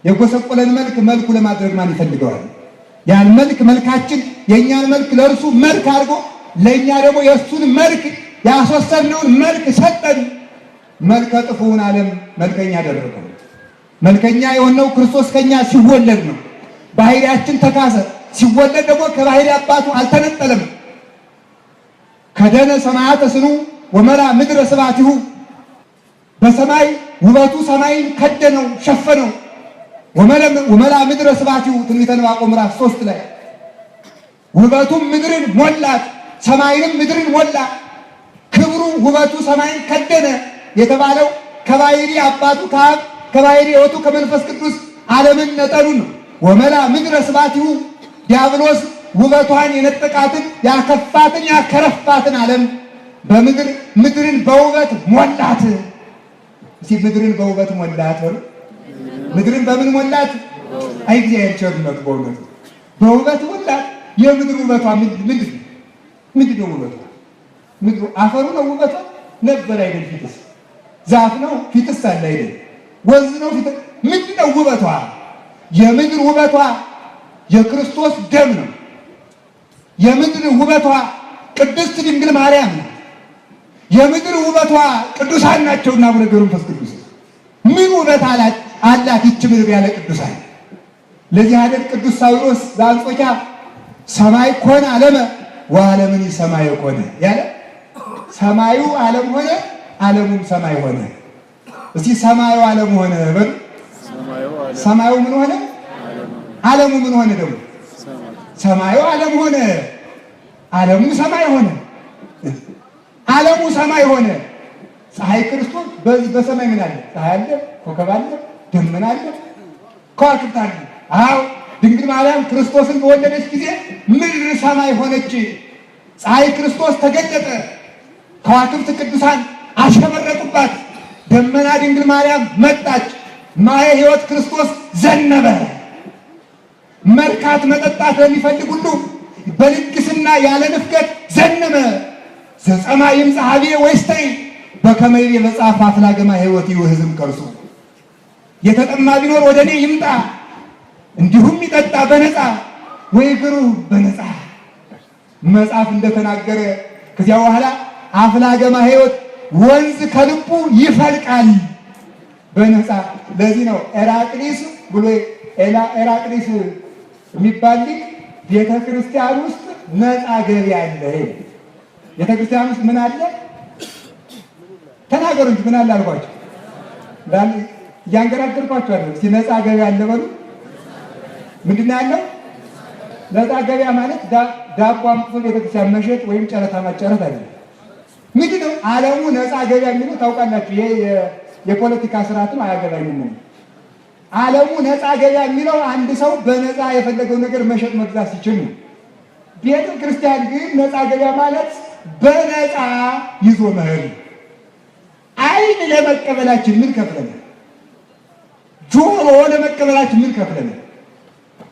የጎሰቆለን መልክ መልኩ ለማድረግ ማን ይፈልገዋል? ያን መልክ መልካችን የእኛን መልክ ለእርሱ መልክ አድርጎ ለእኛ ደግሞ የእሱን መልክ ያስወሰነውን መልክ ሰጠን። መልከ ጥፉውን ዓለም መልከኛ አደረገው። መልከኛ የሆነው ክርስቶስ ከኛ ሲወለድ ነው። ባህሪያችን ተካሰ። ሲወለድ ደግሞ ከባህሪ አባቱ አልተነጠለም። ከደነ ሰማያተ ስኑ ወመላ ምድረ ስብሐቲሁ በሰማይ ውበቱ ሰማይን ከደነው ሸፈነው። ወመላ ምድረ ስብሐቲሁ ትንቢተ ዕንባቆም ምዕራፍ 3 ላይ ውበቱም ምድርን ሞላት፣ ሰማይንም ምድርን ሞላ። ክብሩ ውበቱ ሰማይን ከደነ የተባለው ከባህሪ አባቱ ከአብ ከባህሪ ሕይወቱ ከመንፈስ ቅዱስ ዓለምን ነጠሉን ነው። ወመላ ምድረ ስብሐቲሁ ዲያብሎስ ውበቷን የነጠቃትን ያከፋትን ያከረፋትን ዓለም ምድርን በውበት ሞላት። እስቲ ምድርን በውበት ሞላት። ምድርን በምን ሞላት? አይ እግዚአብሔር ቸርነት በእውነት በውበት ሞላት። የምድር ውበቷ ምንድን ነው ውበቷ? ምድሩ አፈሩ ነው ውበቷ? ነበር አይደል? ፊትስ ዛፍ ነው? ፊትስ አለ አይደል? ወንዝ ነው? ፊት ምንድን ነው ውበቷ? የምድር ውበቷ የክርስቶስ ደም ነው። የምድር ውበቷ ቅድስት ድንግል ማርያም ነው። የምድር ውበቷ ቅዱሳን ናቸውና አቡነ ገብረ መንፈስ ቅዱስ ምን ውበት አላት ይህች ምድር ያለ ቅዱሳን። ለዚህ አይደል ቅዱስ ሳዊሮስ ዘአንጾኪያ ሰማይ ኮነ ዓለመ ወዓለምኒ ሰማይ ኮነ ያለ። ሰማዩ ዓለም ሆነ፣ ዓለሙም ሰማይ ሆነ። እስቲ ሰማዩ ዓለም ሆነ በሉ። ሰማዩ ምን ሆነ? ዓለሙ ምን ሆነ? ደግሞ ሰማዩ ዓለም ሆነ፣ ዓለሙ ሰማይ ሆነ። ዓለሙ ሰማይ ሆነ። ፀሐይ ክርስቶስ በሰማይ ምን አለ? ፀሐይ አለ፣ ኮከብ አለ፣ ደመና አለ፣ ከዋክብት አለ። አዎ ድንግል ማርያም ክርስቶስን በወለደች ጊዜ ምድር ሰማይ ሆነች። ፀሐይ ክርስቶስ ተገለጠ፣ ከዋክብት ቅዱሳን አሸበረቁባት። ደመና ድንግል ማርያም መጣች፣ ማየ ሕይወት ክርስቶስ ዘነበ። መርካት መጠጣት ለሚፈልግ ሁሉ በልግስና ያለ ንፍገት ዘነመ። ዘጸማ ይምጽእ ኀቤየ ወይስተይ በከመ ይቤ መጽሐፍ አፍላገማ ሕይወት ይውህዝም ከርሱ። የተጠማ ቢኖር ወደ እኔ ይምጣ እንዲሁም ይጠጣ በነፃ ወይግሩ በነፃ መጽሐፍ እንደተናገረ ከዚያ በኋላ አፍላገማ ሕይወት ወንዝ ከልቡ ይፈልቃል በነፃ። ለዚህ ነው ኤራቅሊስ ብሎ ኤራቅሊስ የሚባል ቤተ ክርስቲያን ውስጥ ነፃ ገቢ አለ። ቤተ ክርስቲያን ውስጥ ምን አለ? ተናገሩ እንጂ ምን አለ አልኳቸው። እያንገራገርኳቸው አለ። እስኪ ነፃ ገቢ አለ በሉ። ምንድን ነው ያለው? ነፃ ገበያ ማለት ዳቦ አምጥቶ ቤተክርስቲያን መሸጥ ወይም ጨረታ ማጨረት አይደለም። ምንድን ነው ዓለሙ ነፃ ገበያ የሚለው ታውቃላችሁ? ይሄ የፖለቲካ ስርዓትም አያገባኝም። ዓለሙ ነፃ ገበያ የሚለው አንድ ሰው በነፃ የፈለገው ነገር መሸጥ መግዛት ሲችል ነው። ቤተ ክርስቲያን ግን ነፃ ገበያ ማለት በነፃ ይዞ መሄድ። ዓይን ለመቀበላችን ምን ከፍለናል? ጆሮ ለመቀበላችን ምን ከፍለናል?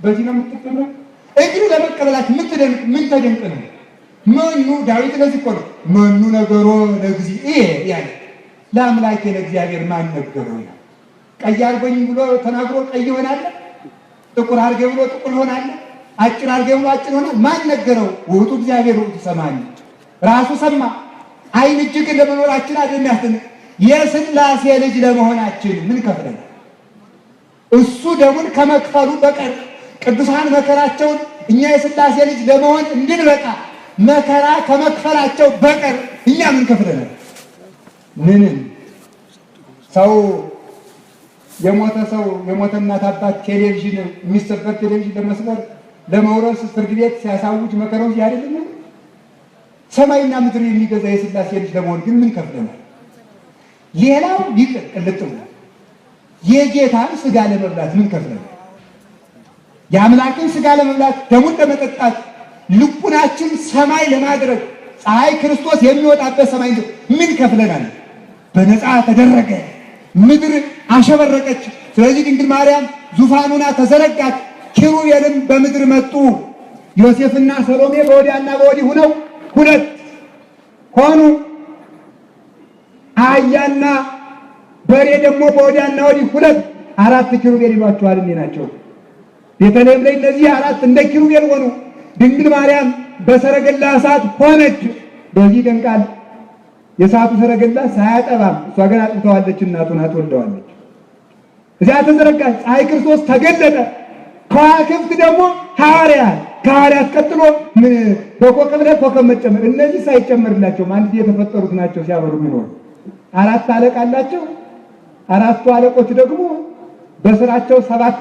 በዚህ ነው የምትቀበለው። እግር ለመቀበላችን ምን ተደንቅ ነው? መኑ ዳዊት ለዚህ እኮ ነው መኑ ነገሮ ለእግዚእ ያለ ለአምላኬ ለእግዚአብሔር ማን ነገረው? ቀይ አድርጎኝ ብሎ ተናግሮ ቀይ ይሆናል? ጥቁር አድርጌ ብሎ ጥቁር ይሆናል? አጭር አድርጌ ብሎ አጭር ይሆናል? ማን ነገረው? ውእቱ እግዚአብሔር ውእቱ ሰማኒ ራሱ ሰማ። ዓይን እጅግ ለመኖራችን አይደል የሚያስደንቅ የሥላሴ ልጅ ለመሆናችን ምን ከፍለናል? እሱ ደሙን ከመክፈሉ በቀር ቅዱሳን መከራቸውን እኛ የሥላሴ ልጅ ለመሆን እንድንበቃ መከራ ከመክፈላቸው በቀር እኛ ምን ከፍለናል? ምንም። ሰው የሞተ እናት አባት ቴሌቪዥን የሚሰበር ቴሌቪዥን ለመስበር ለመውረስ ፍርድ ቤት ሲያሳውጅ መከረው ያደለም። ሰማይና ምድር የሚገዛ የሥላሴ ልጅ ለመሆን ግን ምን ከፍለናል? ሌላው ይቅር ቅልጥ ብሎ የጌታን ስጋ ለመብላት ምን ከፍለናል? የአምላክን ስጋ ለመብላት ደሙን ለመጠጣት ልቡናችን ሰማይ ለማድረግ ፀሐይ ክርስቶስ የሚወጣበት ሰማይ ምን ከፍለናል? በነፃ ተደረገ። ምድር አሸበረቀች። ስለዚህ ድንግል ማርያም ዙፋኑና ተዘረጋች። ኪሩቤልም በምድር መጡ። ዮሴፍና ሰሎሜ በወዲያና በወዲህ ሁነው ሁለት ሆኑ። አህያና በሬ ደግሞ በወዲያና ወዲህ ሁለት፣ አራት ኪሩቤል ይሏቸዋል። እኔ ናቸው። ቤተልሔም ላይ እነዚህ አራት እንደ ኪሩቤል ሆኑ። ድንግል ማርያም በሰረገላ እሳት ሆነች። በዚህ ደንቃል። የእሳቱ ሰረገላ ሳያጠባም እሷ ግን አጥብተዋለች። እናቱን አትወልደዋለች። እዚያ ተዘረጋች። ፀሐይ ክርስቶስ ተገለጠ። ከዋክብት ደግሞ ሐዋርያት፣ ከሐዋርያት ቀጥሎ ምን በኮከብ ላይ ኮከብ መጨመር። እነዚህ ሳይጨመርላቸውም አንድ የተፈጠሩት ናቸው። ሲያበሩ የሚኖሩ አራት አለቃ አላቸው። አራቱ አለቆች ደግሞ በስራቸው ሰባት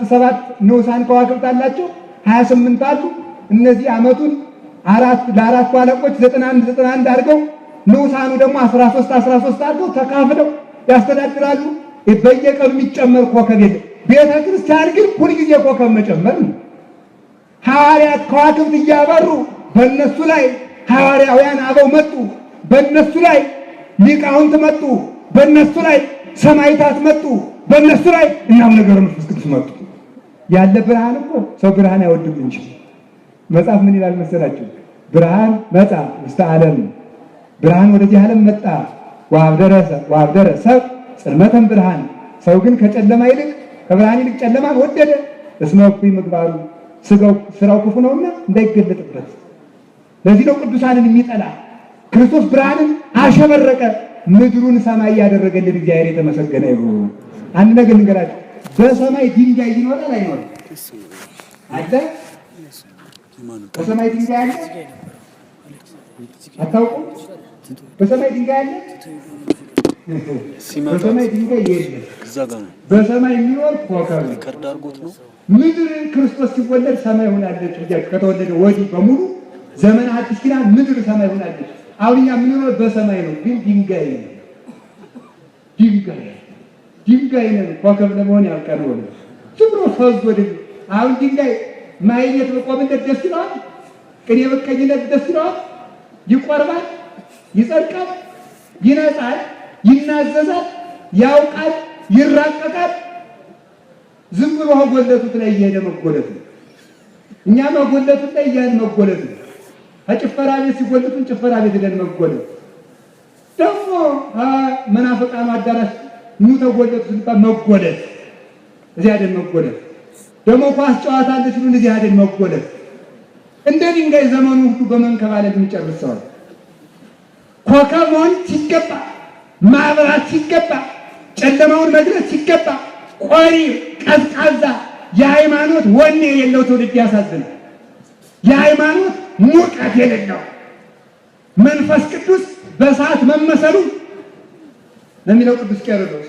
ንዑሳን ከዋክብት አላቸው። 28 አሉ። እነዚህ ዓመቱን ለአራቱ አለቆች 91 አድርገው ንዑሳኑ ደግሞ 13 አድርገው ተካፍለው ያስተዳድራሉ። በየቀኑ የሚጨመር ኮከብ የለም። ቤተ ክርስቲያን ግን ሁልጊዜ ኮከብ መጨመር ነው። ሐዋርያት ከዋክብት እያበሩ በእነሱ ላይ ሐዋርያውያን አበው መጡ። በእነሱ ላይ ሊቃውንት መጡ። በእነሱ ላይ ሰማዕታት መጡ። በእነሱ ላይ እናም ነገር መንፈስ ቅዱስ መጡ። ያለ ብርሃን እኮ ሰው ብርሃን አይወድም እንጂ መጽሐፍ ምን ይላል መሰላችሁ? ብርሃን መጣ ውስተ ዓለም፣ ብርሃን ወደዚህ ዓለም መጣ። ወአብደረ ሰብ ጽልመተን ብርሃን፣ ሰው ግን ከጨለማ ይልቅ ከብርሃን ይልቅ ጨለማን ወደደ። እስመ እኩይ ምግባሩ፣ ስራው ክፉ ነውና እንዳይገለጥበት። ለዚህ ነው ቅዱሳንን የሚጠላ። ክርስቶስ ብርሃንን አሸበረቀ። ምድሩን ሰማይ ያደረገልን እግዚአብሔር የተመሰገነ ይሁን። አንድ ነገር ልንገራችሁ። በሰማይ ድንጋይ ይኖራል አይኖርም? አለ። በሰማይ ድንጋይ አለ? አታውቁም? በሰማይ ድንጋይ አለ? በሰማይ ድንጋይ የለም። በሰማይ የሚኖር ኮከብ ነው። ምድር ክርስቶስ ሲወለድ ሰማይ ሆናለች። ከተወለደ ወዲህ በሙሉ ዘመነ ሐዲስ ኪዳን ምድር ሰማይ ሆናለች። አሁን እኛ የምንኖር በሰማይ ነው፣ ግን ድንጋይ ነው። ድንጋይ ነው። ኮከብ ለመሆን ያልቀረ ነው። ዝም ብሎ ፈዝ ወደ አሁን ድንጋይ ማይነት በቆምነት ደስ ይለዋል። ቅኔ በቀኝነት ደስ ይለዋል። ይቆርባል፣ ይጸድቃል፣ ይነጻል፣ ይናዘዛል፣ ያውቃል፣ ይራቀቃል። ዝም ብሎ ጎለቱት ላይ እየሄደ መጎለት ነው። እኛ መጎለቱት ላይ እያልን መጎለት ነው። ከጭፈራ ቤት ሲጎልቱን ጭፈራ ቤት ሄደን መጎለት ደግሞ መናፍቃኑ አዳራሽ ኑ ተጎለቱ ሲባል መጎለት፣ እዚያ ሄደን መጎለት ደግሞ ኳስ ጨዋታ አለ ሲሉን እዚያ ሄደን መጎለት። እንደ ድንጋይ ዘመኑ ሁሉ በመንከባለል የሚጨርስ ሰው ኮከብ መሆን ሲገባ፣ ማብራት ሲገባ፣ ጨለማውን መግለጽ ሲገባ ቆሪ ቀዝቃዛ የሃይማኖት ወኔ የሌለው ትውልድ ያሳዝናል። የሃይማኖት ሙቀት የሌለው መንፈስ ቅዱስ በእሳት መመሰሉ ለሚለው ቅዱስ ቄርሎስ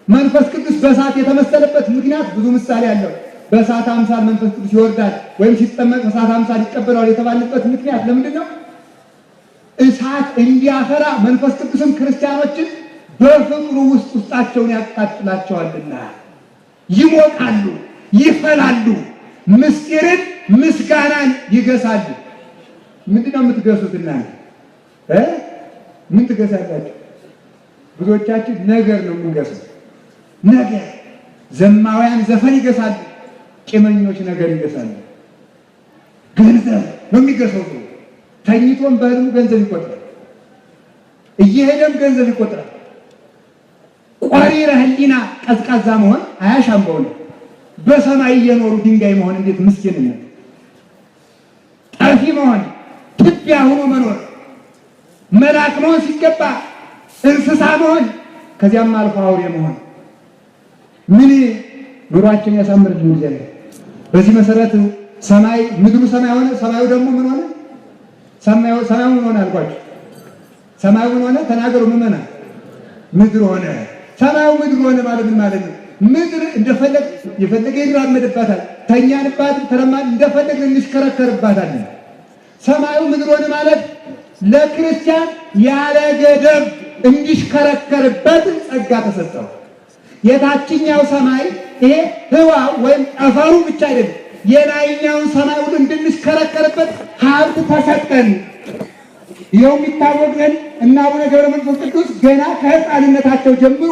መንፈስ ቅዱስ በእሳት የተመሰለበት ምክንያት ብዙ ምሳሌ አለው። በእሳት አምሳል መንፈስ ቅዱስ ይወርዳል ወይም ሲጠመቅ በእሳት አምሳል ይቀበላል የተባለበት ምክንያት ለምንድን ነው? እሳት እንዲያፈራ መንፈስ ቅዱስም ክርስቲያኖችን በፍቅሩ ውስጣቸውን ያቃጥላቸዋልና ይሞቃሉ፣ ይፈላሉ፣ ምስጢርን ምስጋናን ይገሳሉ። ምንድነው የምትገሱት እናንተ? ምን ትገሳላችሁ? ብዙዎቻችን ነገር ነው የምንገሱት። ነገር ዘማውያን ዘፈን ይገሳሉ፣ ቂመኞች ነገር ይገሳሉ። ገንዘብ ነው የሚገሰው። ተኝቶም በህልሙ ገንዘብ ይቆጥራል፣ እየሄደም ገንዘብ ይቆጥራል። ቆሪረ ህሊና ቀዝቃዛ መሆን አያሻም። በእውነት በሰማይ እየኖሩ ድንጋይ መሆን እንዴት ምስኪንነት! ጠፊ መሆን፣ ትቢያ ሆኖ መኖር፣ መልአክ መሆን ሲገባ እንስሳ መሆን፣ ከዚያም አልፎ አውሬ መሆን ምን ኑሯችን ያሳምርልን እግዚአብሔር። በዚህ መሰረት ሰማይ ምድሩ ሰማይ ሆነ። ሰማዩ ደግሞ ምን ሆነ? ሰማዩ ምን ሆነ አልኳችሁ? ሰማዩ ምን ሆነ? ተናገሩ ምመና። ምድር ሆነ። ሰማዩ ምድር ሆነ ማለት ምን ማለት ነው? ምድር እንደፈለግ የፈለገ ይራመድባታል። ተኛንባት ተረማን እንደፈለግ እንሽከረከርባታለን። ሰማዩ ምድር ሆነ ማለት ለክርስቲያን ያለ ገደብ እንዲሽከረከርበት ጸጋ ተሰጠው። የታችኛው ሰማይ ይሄ ህዋው ወይም ጠፈሩ ብቻ አይደለም፣ የላይኛውን ሰማይ ሁሉ እንድንሽከረከርበት ሀብት ተሰጠን። ይኸው የሚታወቅ ዘንድ እና አቡነ ገብረ መንፈስ ቅዱስ ገና ከሕፃንነታቸው ጀምሮ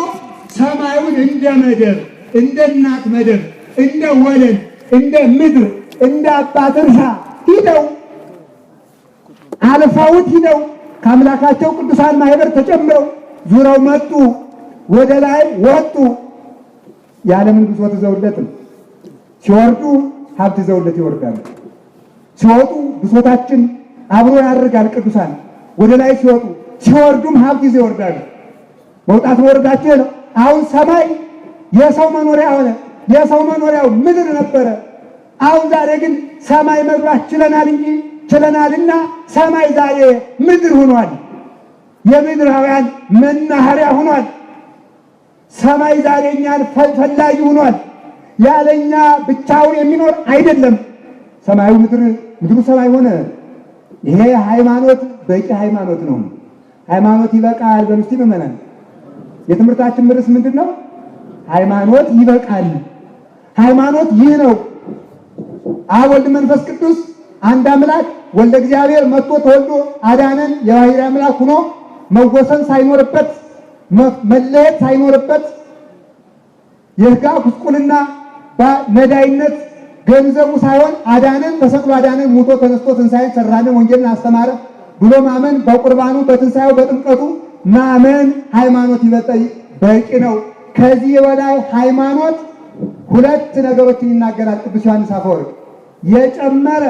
ሰማዩን እንደ መደብ፣ እንደ እናት መደብ፣ እንደ ወለል፣ እንደ ምድር፣ እንደ አባት እርሻ ሂደው አልፈውት ሂደው ከአምላካቸው ቅዱሳን ማህበር ተጨምረው ዙረው መጡ። ወደ ላይ ወጡ። የዓለምን ብሶት ይዘውለትም ሲወርዱ ሀብት ይዘውለት ይወርዳሉ። ሲወጡ ብሶታችን አብሮ ያደርጋል። ቅዱሳን ወደ ላይ ሲወጡ ሲወርዱም ሀብት ይዘው ይወርዳሉ። መውጣት መውረዳቸው ነው። አሁን ሰማይ የሰው መኖሪያ ሆነ። የሰው መኖሪያው ምድር ነበረ። አሁን ዛሬ ግን ሰማይ መግባት ችለናልና ሰማይ ዛሬ ምድር ሆኗል። የምድራውያን መናኸሪያ ሆኗል። ሰማይ ዛሬ እኛን ፈላጊ ሆኗል። ያለኛ ብቻውን የሚኖር አይደለም። ሰማዩ ምድሩ ሰማይ ሆነ። ይሄ ሃይማኖት በቂ ሃይማኖት ነው። ሃይማኖት ይበቃል። በምስቲ ምመናን የትምህርታችን ርዕስ ምንድን ነው? ሃይማኖት ይበቃል። ሃይማኖት ይህ ነው። አብ ወልድ መንፈስ ቅዱስ አንድ አምላክ ወልደ እግዚአብሔር መጥቶ ተወልዶ አዳነን። የባሕርይ አምላክ ሆኖ መወሰን ሳይኖርበት መለየት ሳይኖርበት የሥጋ ጉስቁልና በነዳይነት ገንዘቡ ሳይሆን አዳነን፣ ተሰቅሎ አዳነን፣ ሞቶ ተነስቶ ትንሣኤን ሰራልን፣ ወንጌልን አስተማረ ብሎ ማመን በቁርባኑ በትንሣኤው በጥምቀቱ ማመን ሃይማኖት በቂ ነው። ከዚህ በላይ ሃይማኖት ሁለት ነገሮችን ይናገራል ቅዱስ ዮሐንስ አፈወርቅ። የጨመረ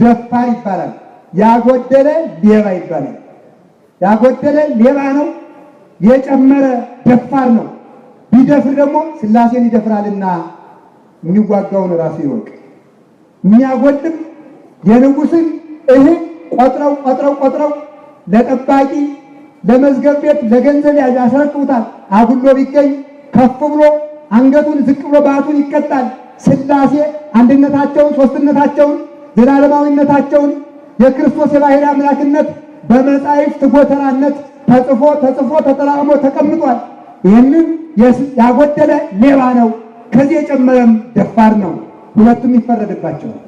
ደፋር ይባላል፣ ያጎደለ ሌባ ይባላል። ያጎደለ ሌባ ነው፣ የጨመረ ደፋር ነው። ቢደፍር ደግሞ ሥላሴን ይደፍራልና የሚዋጋውን ራሱ ይወቅ። የሚያጎድም የንጉሥን እህል ቆጥረው ለጠባቂ ለመዝገብ ቤት ለገንዘብ ያስረክቡታል። አጉሎ ቢገኝ ከፍ ብሎ አንገቱን ዝቅ ብሎ ባቱን ይቀጣል። ሥላሴ አንድነታቸውን፣ ሦስትነታቸውን፣ ዘላለማዊነታቸውን የክርስቶስ የባሕርይ አምላክነት በመጻሕፍት ጎተራነት ተጽፎ ተጠራቅሞ ተቀምጧል። ይህንን ያጎደለ ሌባ ነው፣ ከዚህ የጨመረም ደፋር ነው። ሁለቱም ይፈረድባቸዋል።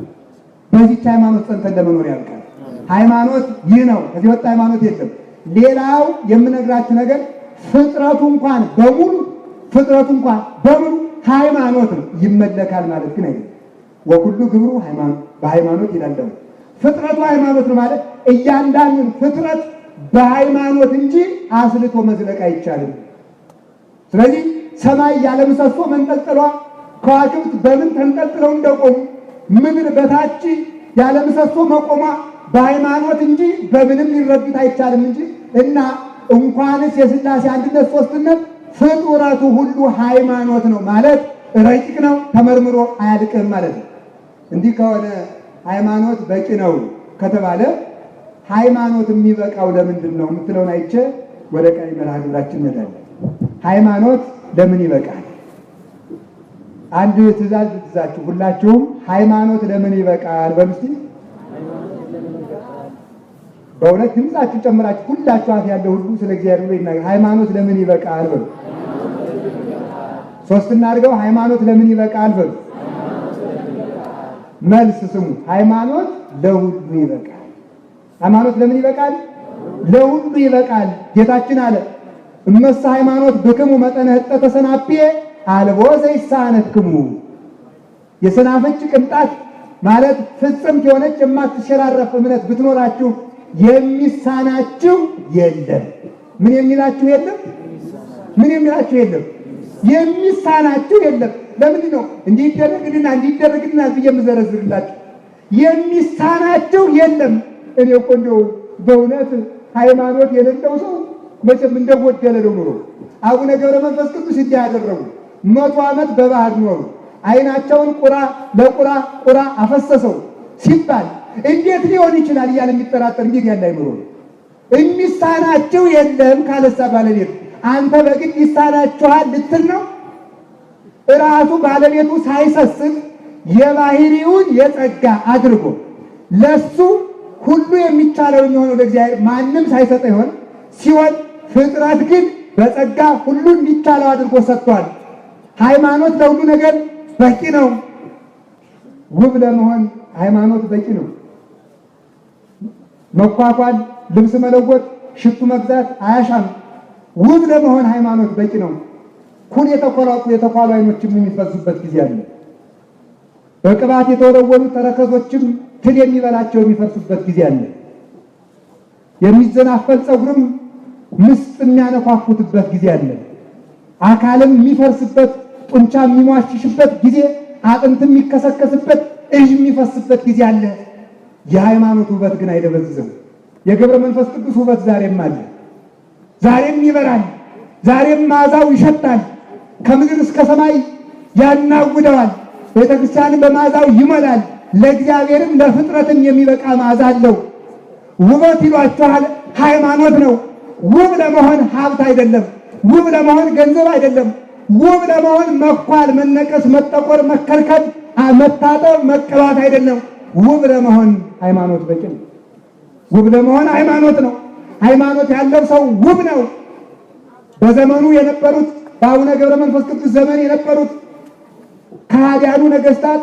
በዚህች ሃይማኖት ጸንተን ለመኖር ያልቃል። ሃይማኖት ይህ ነው። ከዚህ ወጣ ሃይማኖት የለም። ሌላው የምነግራችሁ ነገር ፍጥረቱ እንኳን በሙሉ ሃይማኖት ነው። ይመለካል ማለት ግን አይደለም። ወኩሉ ግብሩ ሃይማኖት በሃይማኖት ይላል። ፍጥረቱ ሃይማኖት ነው ማለት እያንዳንዱን ፍጥረት በሃይማኖት እንጂ አስልቶ መዝለቅ አይቻልም። ስለዚህ ሰማይ ያለ ምሰሶ መንጠልጥሏ፣ ከዋክብት በምን ተንጠልጥለው እንደቆሙ፣ ምድር በታች ያለ ምሰሶ መቆሟ በሃይማኖት እንጂ በምንም ሊረዱት አይቻልም እንጂ እና እንኳንስ የሥላሴ አንድነት ሦስትነት ፍጡረቱ ሁሉ ሃይማኖት ነው ማለት ረቂቅ ነው፣ ተመርምሮ አያልቅም ማለት ነው። እንዲህ ከሆነ ሃይማኖት በቂ ነው ከተባለ ሃይማኖት የሚበቃው ለምንድን ነው የምትለውን አይቼ ወደ ቀሪ መርሃ ግብራችን እንሄዳለን። ሃይማኖት ለምን ይበቃል? አንድ ትእዛዝ ትዛችሁ ሁላችሁም ሃይማኖት ለምን ይበቃል በሉ እስቲ። በእውነት ድምፃችሁ ጨምራችሁ ሁላችሁ አፍ ያለው ሁሉ ስለ እግዚአብሔር ብሎ ይናገር። ሃይማኖት ለምን ይበቃል በሉ። ሶስትና አድርገው ሃይማኖት ለምን ይበቃል በሉ። መልስ ስሙ። ሃይማኖት ለሁሉ ይበቃል። ሃይማኖት ለምን ይበቃል? ለሁሉ ይበቃል። ጌታችን አለ እመሰ ሃይማኖት ብክሙ መጠነ ህጠተ ሰናፍጭ አልቦ ዘይሳነክሙ። የሰናፍጭ ቅንጣት ማለት ፍጽምት የሆነች የማትሸራረፍ እምነት ብትኖራችሁ የሚሳናችሁ የለም። ምን የሚላችሁ የለም? ምን የሚላችሁ የለም? የሚሳናችሁ የለም። ለምንድን ነው እንዲደረግልና ብዬ የምዘረዝርላችሁ? የሚሳናችሁ የለም። እኔ እኮ እንደው በእውነት ሃይማኖት የሌለው ሰው መቼም እንደጎደለ ነው ኑሮ። አቡነ ገብረ መንፈስ ቅዱስ እንዲህ ያደረጉ 100 ዓመት በባህር ኖሩ። አይናቸውን ቁራ አፈሰሰው ሲባል እንዴት ሊሆን ይችላል እያለ የሚጠራጠር እንዴት ያለ አይምሮ ነው። የሚሳናቸው የለም ካለሳ ባለቤት አንተ በግድ ይሳናችኋል ልትል ነው? ራሱ ባለቤቱ ሳይሰስት የባህሪውን የጸጋ አድርጎ ለሱ ሁሉ የሚቻለው የሚሆነው ለእግዚአብሔር ማንም ሳይሰጥ ይሆን ሲሆን ፍጥረት ግን በጸጋ ሁሉ እንዲቻለው አድርጎ ሰጥቷል። ሃይማኖት ለሁሉ ነገር በቂ ነው። ውብ ለመሆን ሃይማኖት በቂ ነው። መኳኳል፣ ልብስ መለወጥ፣ ሽቱ መግዛት አያሻም። ውብ ለመሆን ሃይማኖት በቂ ነው። ኩል የተኳሉ አይኖችም የሚፈዙበት ጊዜ አለ። በቅባት የተወለወሉ ተረከዞችም ትል የሚበላቸው የሚፈርሱበት ጊዜ አለ። የሚዘናፈል ፀጉርም ምስጥ የሚያነኳኩትበት ጊዜ አለ። አካልም የሚፈርስበት፣ ጡንቻ የሚሟሽሽበት ጊዜ፣ አጥንት የሚከሰከስበት፣ እዥ የሚፈስበት ጊዜ አለ። የሃይማኖት ውበት ግን አይደበዝዝም። የገብረ መንፈስ ቅዱስ ውበት ዛሬም አለ። ዛሬም ይበራል። ዛሬም መዓዛው ይሸታል። ከምድር እስከ ሰማይ ያናውደዋል። ቤተክርስቲያንን በመዓዛው ይሞላል። ለእግዚአብሔርም ለፍጥረትም የሚበቃ መዓዛ አለው። ውበት ይሏችኋል፣ ሃይማኖት ነው። ውብ ለመሆን ሀብት አይደለም። ውብ ለመሆን ገንዘብ አይደለም። ውብ ለመሆን መኳል፣ መነቀስ፣ መጠቆር፣ መከልከል፣ መታጠብ፣ መቀባት አይደለም። ውብ ለመሆን ሃይማኖት በቂ ነው። ውብ ለመሆን ሃይማኖት ነው። ሃይማኖት ያለው ሰው ውብ ነው። በዘመኑ የነበሩት በአቡነ ገብረ መንፈስ ቅዱስ ዘመን የነበሩት ከሃዲያኑ ነገስታት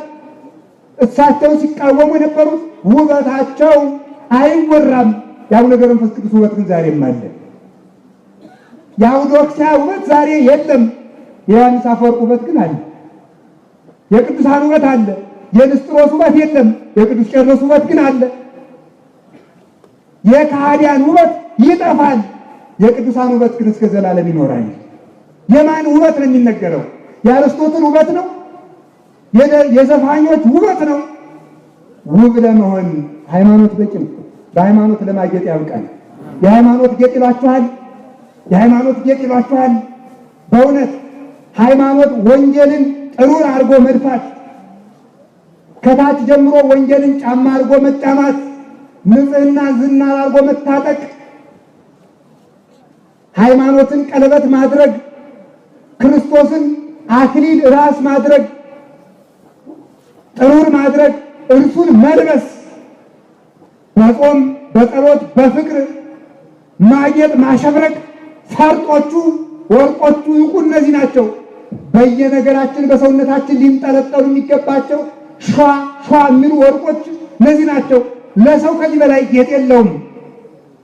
እሳቸውን ሲቃወሙ የነበሩት ውበታቸው አይወራም። የአቡነ ገብረ መንፈስ ቅዱስ ውበት ግን ዛሬም አለ። የአውዶክሲያ ውበት ዛሬ የለም። የዮሐንስ አፈወርቅ ውበት ግን አለ። የቅዱሳን ውበት አለ። የንስጥሮስ ውበት የለም። የቅዱስ ቄርሎስ ውበት ግን አለ። የከሃዲያን ውበት ይጠፋል። የቅዱሳን ውበት ግን እስከ ዘላለም ይኖራል። የማን ውበት ነው የሚነገረው? የአርስቶትል ውበት ነው? የዘፋኞች ውበት ነው? ውብ ለመሆን ሃይማኖት በቂ ነው። በሃይማኖት ለማጌጥ ያብቃል። የሃይማኖት ጌጥ ይሏችኋል። የሃይማኖት ጌጥ ይሏችኋል። በእውነት ሃይማኖት ወንጌልን ጥሩር አድርጎ መድፋት፣ ከታች ጀምሮ ወንጌልን ጫማ አድርጎ መጫማት፣ ንጽህና ዝናር አድርጎ መታጠቅ፣ ሃይማኖትን ቀለበት ማድረግ፣ ክርስቶስን አክሊል ራስ ማድረግ፣ ጥሩር ማድረግ፣ እርሱን መልበስ፣ በጾም በጸሎት በፍቅር ማጌጥ ማሸብረቅ፣ ፈርጦቹ ወርቆቹ ዕንቁ እነዚህ ናቸው። በየነገራችን በሰውነታችን ሊንጠለጠሉ የሚገባቸው ሸዋ ሸዋ የሚሉ ወርቆች እነዚህ ናቸው። ለሰው ከዚህ በላይ ጌጥ የለውም።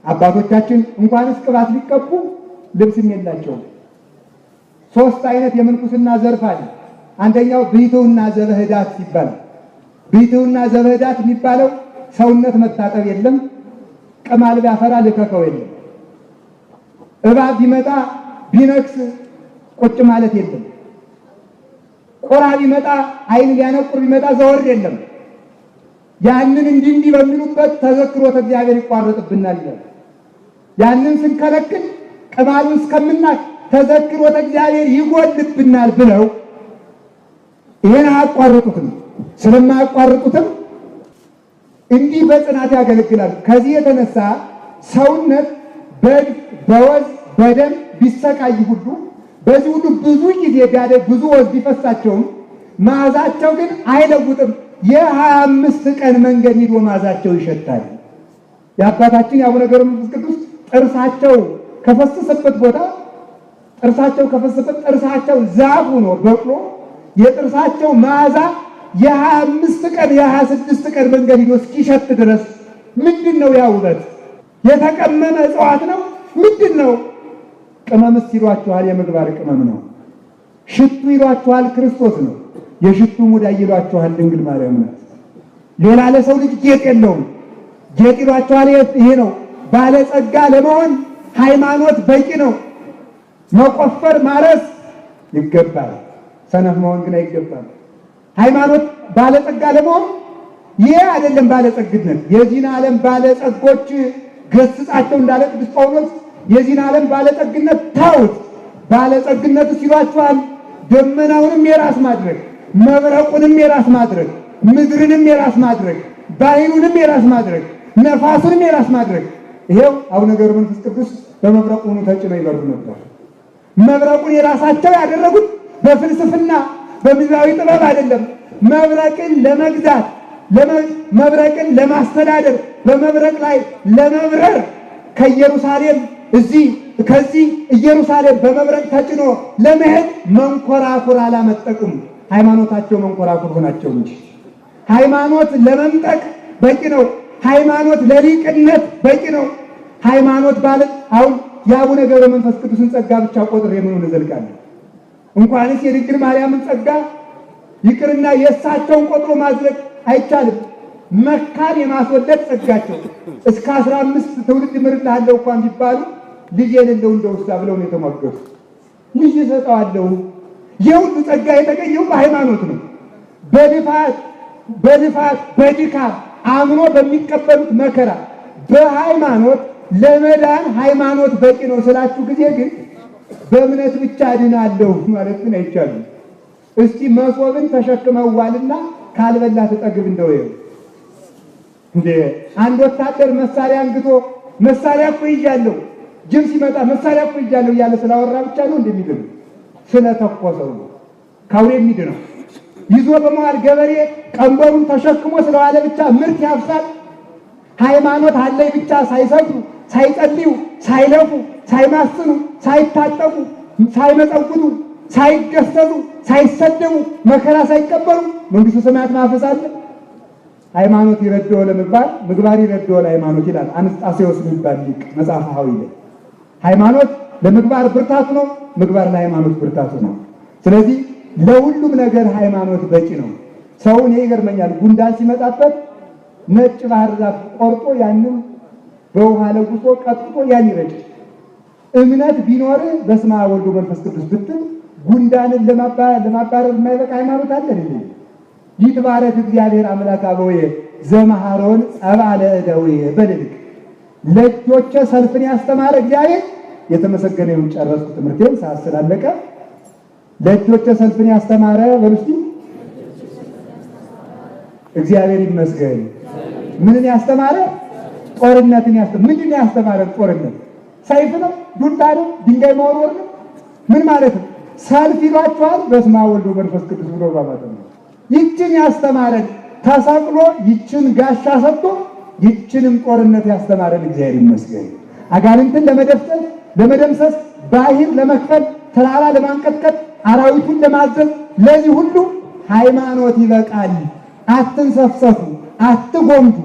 አባቶቻችን እንኳንስ ቅባት ሊቀቡ ልብስም የላቸውም። ሶስት አይነት የምንኩስና ዘርፍ አለ። አንደኛው ብሕትውና ዘበህዳት ይባላል። ብሕትውና ዘበህዳት የሚባለው ሰውነት መታጠብ የለም፣ ቅማል ቢያፈራ ልከከው የለም፣ እባብ ቢመጣ ቢነክስ ቁጭ ማለት የለም፣ ቆራ ቢመጣ አይን ሊያነቁር ቢመጣ ዘወር የለም። ያንን እንዲህ በሚሉበት ተዘክሮተ እግዚአብሔር ይቋረጥብናል። ያንን ስንከለክል ቅማሉን እስከምናክ ተዘክሮተ እግዚአብሔር ይጎልብናል ብለው ይሄን አያቋርጡትም። ስለማያቋርጡትም እንዲህ በጽናት ያገለግላሉ። ከዚህ የተነሳ ሰውነት በወዝ በደም ቢሰቃይ ሁሉ በዚህ ሁሉ ብዙ ጊዜ ቢያደግ ብዙ ወዝ ቢፈሳቸውም መዓዛቸው ግን አይለውጥም። የ25 ቀን መንገድ ሂዶ መዓዛቸው ይሸታል። የአባታችን የአቡነ ገብረ መንፈስ ቅዱስ ጥርሳቸው ከፈሰሰበት ቦታ ጥርሳቸው ዛፍ ሆኖ በቅሎ የጥርሳቸው መዓዛ የ25 ቀን የ26 ቀን መንገድ ሂዶ እስኪሸት ድረስ ምንድን ነው ያ ውበት? የተቀመመ እጽዋት ነው? ምንድን ነው? ቅመምስ ይሏችኋል፣ የምግባር ቅመም ነው። ሽቱ ይሏችኋል፣ ክርስቶስ ነው። የሽቱ ሙዳይ ይሏችኋል፣ ድንግል ማርያም ናት። ሌላ ለሰው ልጅ ጌጥ የለውም። ጌጥ ይሏችኋል፣ ይሄ ነው። ባለጸጋ ለመሆን ሃይማኖት በቂ ነው። መቆፈር ማረስ ይገባል፣ ሰነፍ መሆን ግን አይገባም። ሃይማኖት ባለጸጋ ለመሆን ይሄ አይደለም ባለጸግነት። የዚህን ዓለም ባለጸጎች ገስጻቸው እንዳለ ቅዱስ ጳውሎስ የዚህን ዓለም ባለጸግነት ታውት። ባለጸግነት ሲሏችኋል ደመናውንም የራስ ማድረግ፣ መብረቁንም የራስ ማድረግ፣ ምድርንም የራስ ማድረግ፣ ባሕሩንም የራስ ማድረግ፣ ነፋሱንም የራስ ማድረግ። ይሄው አቡነ ገብረ መንፈስ ቅዱስ በመብረቁ ሆኖ ተጭነው ይበሩ ነበር። መብረቁን የራሳቸው ያደረጉት በፍልስፍና በምድራዊ ጥበብ አይደለም። መብረቅን ለመግዛት መብረቅን ለማስተዳደር በመብረቅ ላይ ለመብረር ከኢየሩሳሌም ከዚህ ኢየሩሳሌም በመብረቅ ተጭኖ ለመሄድ መንኮራኩር አላመጠቁም። ሃይማኖታቸው መንኮራኩር ሆናቸው እንጂ ሃይማኖት ለመምጠቅ በቂ ነው። ሃይማኖት ለሊቅነት በቂ ነው። ሃይማኖት ማለት አሁን የአቡነ ገብረ መንፈስ ቅዱስን ጸጋ ብቻ ቆጥሬ ምኑን እዘልቃለሁ? እንኳንስ የድንግል ማርያምን ጸጋ ይቅርና የእሳቸውን ቆጥሮ ማዝለቅ አይቻልም። መካን የማስወለድ ጸጋቸው እስከ 15 ትውልድ ምርልሃለሁ እንኳን ቢባሉ ልጅ የሌለው እንደውሳ ብለው ነው የተሟገቱ። ልጅ እሰጠዋለሁ። የሁሉ ጸጋ የተገኘው በሃይማኖት ነው። በልፋት በድካም አምኖ በሚቀበሉት መከራ በሃይማኖት ለመዳን ሃይማኖት በቂ ነው ስላችሁ ጊዜ ግን በእምነት ብቻ ድናለሁ ማለት ግን አይቻልም። እስቲ መሶብን ተሸክመዋልና ካልበላ ተጠግብ እንደው እንዴ አንድ ወታደር መሳሪያ አንግቶ መሳሪያ እኮ ይዣለሁ ጅብ ሲመጣ መሳሪያ እኮ ይዣለሁ እያለ ስላወራ ብቻ ነው እንደሚድን ስለተኮሰው ነው ካውሬ የሚድነው። ይዞ በመዋል ገበሬ ቀንበሩን ተሸክሞ ስለዋለ ብቻ ምርት ያፍሳል። ሃይማኖት አለኝ ብቻ ሳይሰግዱ ሳይጸልዩ ሳይለፉ ሳይማስኑ ሳይታጠቁ ሳይመጸውቱ ሳይገሰጹ ሳይሰደቡ መከራ ሳይቀበሉ መንግሥተ ሰማያት ማፈስ አለ? ሃይማኖት ይረዳው ለምግባር ምግባር ይረዳው ለሃይማኖት ይላል አንስጣሴዎስ የሚባል ሊቅ መጽሐፈ ሐዊለ። ሃይማኖት ለምግባር ብርታቱ ነው፣ ምግባር ለሃይማኖት ብርታቱ ነው። ስለዚህ ለሁሉም ነገር ሃይማኖት በቂ ነው። ሰውን ይገርመኛል፣ ጉንዳን ሲመጣበት ነጭ ባህር ዛፍ ቆርጦ ያንን በውሃ ለጉሶ ቀጥቶ ያን ይረጭ። እምነት ቢኖር በስመ አብ ወልድ መንፈስ ቅዱስ ብትል ጉንዳንን ለማባረር የማይበቃ ሃይማኖት አለ እንዴ? ይትባረክ እግዚአብሔር አምላክ አበወየ ዘመሃሮን ጸብአ ለእደዊየ በልልክ ለእጆቼ ሰልፍን ያስተማረ እግዚአብሔር የተመሰገነ ይሁን። ጨረስኩ ትምህርቴን ሰዓት ስላለቀ። ለእጆቼ ሰልፍን ያስተማረ በሉስቲ እግዚአብሔር ይመስገን። ምንን ያስተማረ? ጦርነትን ያስተማረ። ምንድን ነው ያስተማረ? ጦርነት ሰይፍ ነው? ዱላ ነው? ድንጋይ መወርወር ነው? ምን ማለት ነው? ሰልፍ ይሏቸዋል። በስመ አብ ወወልድ ወመንፈስ ቅዱስ ብሎ ባባተ ነው። ይችን ያስተማረን ተሰቅሎ ይችን ጋሻ ሰጥቶ ይችንም ጦርነት ያስተማረን እግዚአብሔር ይመስገን። አጋንንትን ለመደምሰስ ባህር ለመክፈል ተራራ ለማንቀጥቀጥ አራዊቱን ለማዘዝ ለዚህ ሁሉ ሃይማኖት ይበቃል። አትንሰፍሰፉ፣ አትጎምቱ፣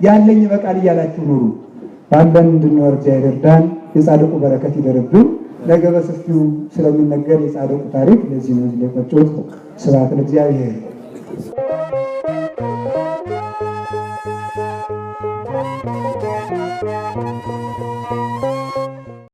ያለኝ ይበቃል እያላችሁ ኑሩ። ባለን እንድንኖር እግዚአብሔር ይርዳን። የጻድቁ በረከት ይደርብን። ነገ በሰፊው ስለሚነገር የጻድቁ ታሪክ ለዚህ ነው ለቆጮት። ስብሐት ለእግዚአብሔር።